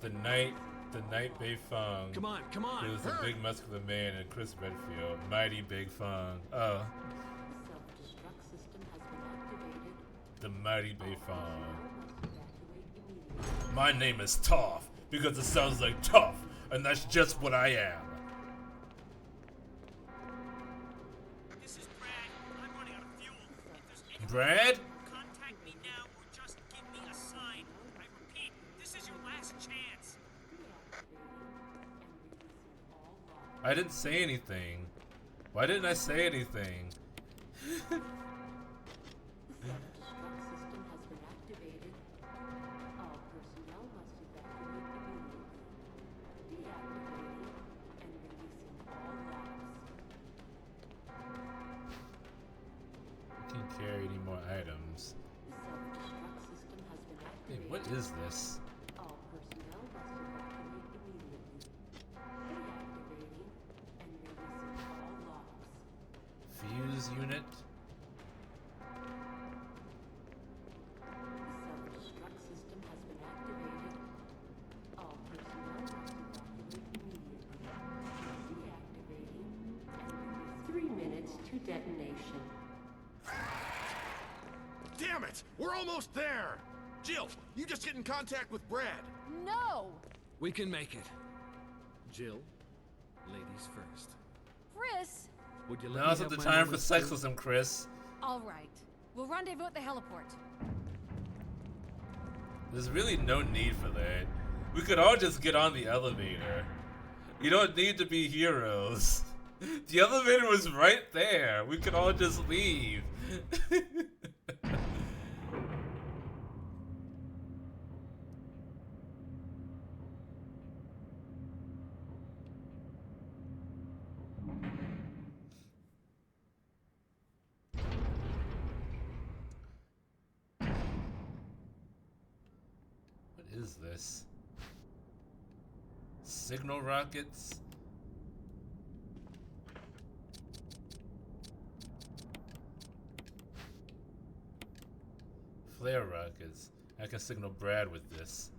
The night Bei Fong, Come on, come on! who is a big muscular man, and Chris Redfield, mighty Big Fong. Oh, The self-destruct system has been activated. the mighty Bei Fong. Must evacuate immediately. My name is Toph, because it sounds like tough, and that's just what I am. This is Brad. I'm running out of fuel. If there's any Brad? contact me now or just give me a sign. I repeat, this I didn't say anything. Why didn't I say anything? The self-destruct system has been activated. All personnel must evacuate immediately. Deactivating and releasing all locks. I can't carry any more items. The self-destruct system has been Hey, activated. what is this? All personnel must evacuate immediately. Deactivating and releasing all locks. Fuse unit? The self-destruct system has been activated. All personnel must evacuate immediately. Deactivating and releasing. 3 minutes to detonation. Damn it! We're almost there! Jill, you just get in contact with Brad. No! We can make it. Jill, ladies first. Chris! Would you let Now's me not the have my time for moments too? sexism, Chris. Alright. We'll rendezvous at the heliport. There's really no need for that. We could all just get on the elevator. You don't need to be heroes. The elevator was right there. We could all just leave. What is this? Signal rockets? Flare rockets. I can signal Brad with this.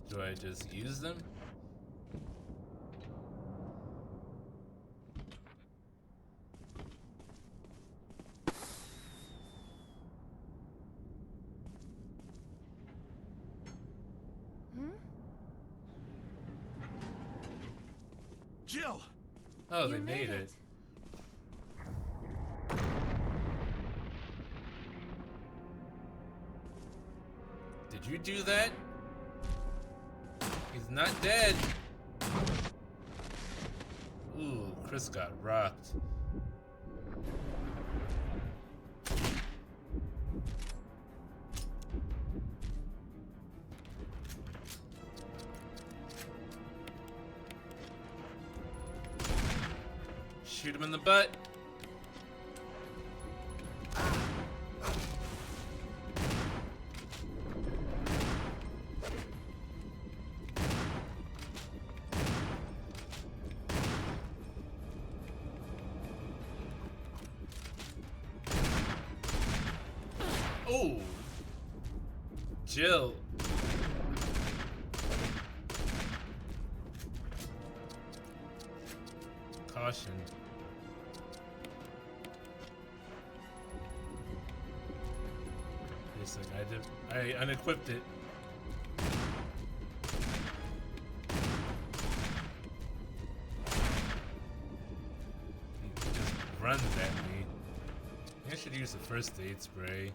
Do I just use them? Jill! Oh, You they made it. Did you do that? He's not dead. Ooh, Chris got rocked. Shoot him in the butt. Oh, Jill. Caution. Wait a second, I unequipped it. He just runs at me. I should use the first aid spray.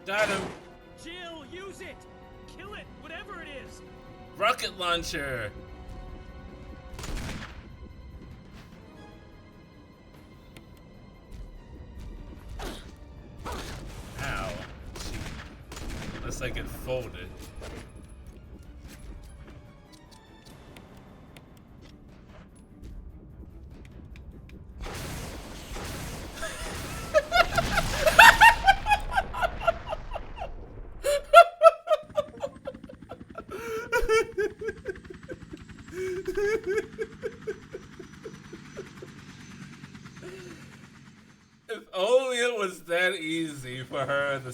Got him! Jill, use it! Kill it, whatever it is! Rocket launcher! Ow. Gee. Unless I get folded. If only it was that easy for her in the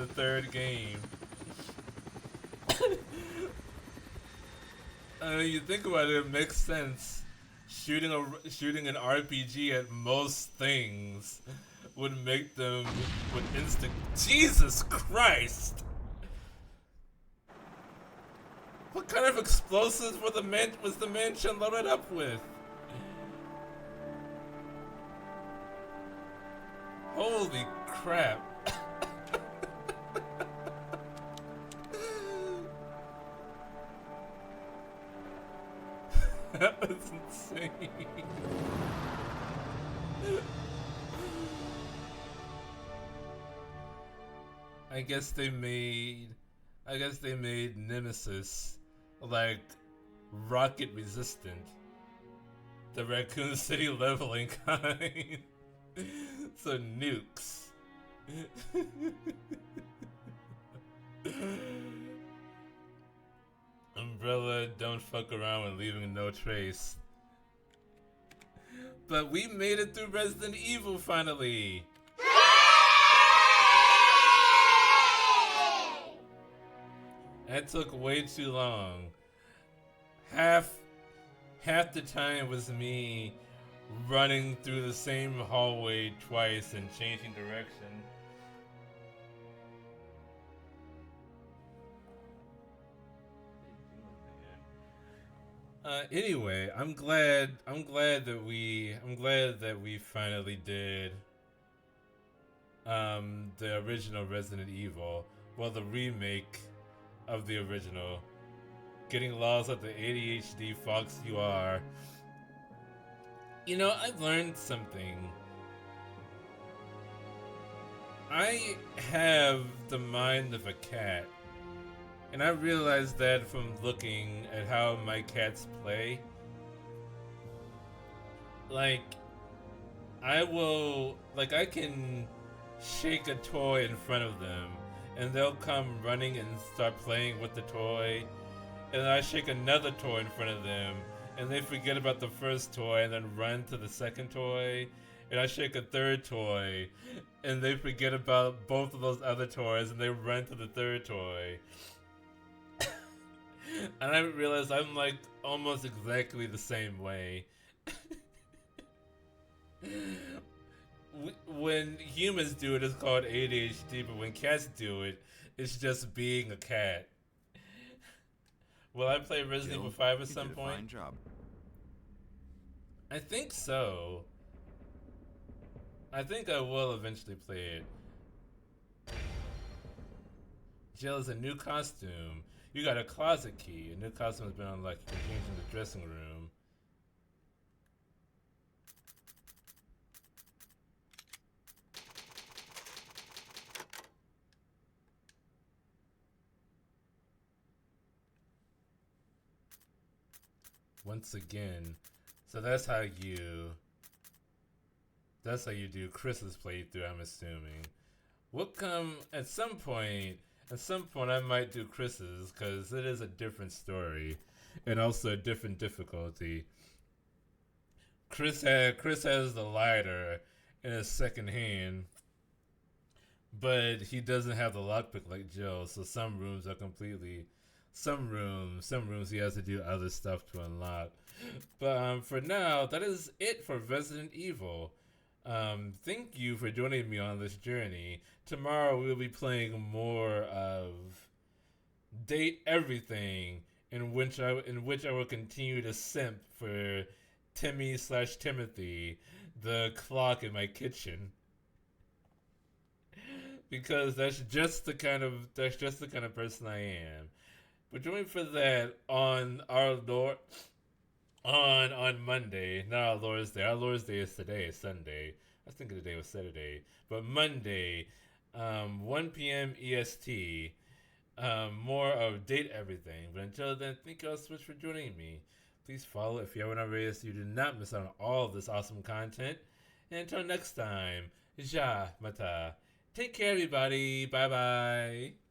third game. I mean, you think about it, it makes sense. Shooting an RPG at most things would make them Jesus Christ! What kind of explosives was the mansion loaded up with? Holy crap. That was insane. I guess they made Nemesis like rocket resistant. The Raccoon City leveling kind. So nukes. Umbrella, don't fuck around with leaving no trace. But we made it through Resident Evil finally. That took way too long. Half the time was me running through the same hallway twice and changing direction. Anyway, I'm glad that we finally did the original Resident Evil, well, the remake of the original. Getting lost at the ADHD fox you are. You know, I've learned something. I have the mind of a cat. And I realized that from looking at how my cats play. Like, I can shake a toy in front of them, and they'll come running and start playing with the toy. And then I shake another toy in front of them, and they forget about the first toy and then run to the second toy. And I shake a third toy, and they forget about both of those other toys, and they run to the third toy. And I realized I'm like almost exactly the same way. When humans do it, it's called ADHD, but when cats do it, it's just being a cat. Will I play Resident Evil 5 at some point? Fine job. I think so. I think I will eventually play it. Jill is a new costume. You got a closet key. A new costume has been unlocked. You can change in the dressing room. Once again, so that's how you do Chris's playthrough, I'm assuming. We'll come at some point I might do Chris's, because it is a different story and also a different difficulty. Chris has the lighter in his second hand, but he doesn't have the lockpick like Jill, so some rooms he has to do other stuff to unlock. But for now, that is it for Resident Evil. Thank you for joining me on this journey. Tomorrow we'll be playing more of Date Everything, in which I will continue to simp for Timmy/Timothy, the clock in my kitchen. Because that's just the kind of person I am. But join me for that on our Lord on Monday, not our Lord's Day. Our Lord's Day is today, it's Sunday. I was thinking today was Saturday. But Monday, 1 p.m. EST, more of Date Everything. But until then, thank you all so much for joining me. Please follow if you haven't already so you do not miss out on all of this awesome content. And until next time, Ja Mata. Take care, everybody. Bye-bye.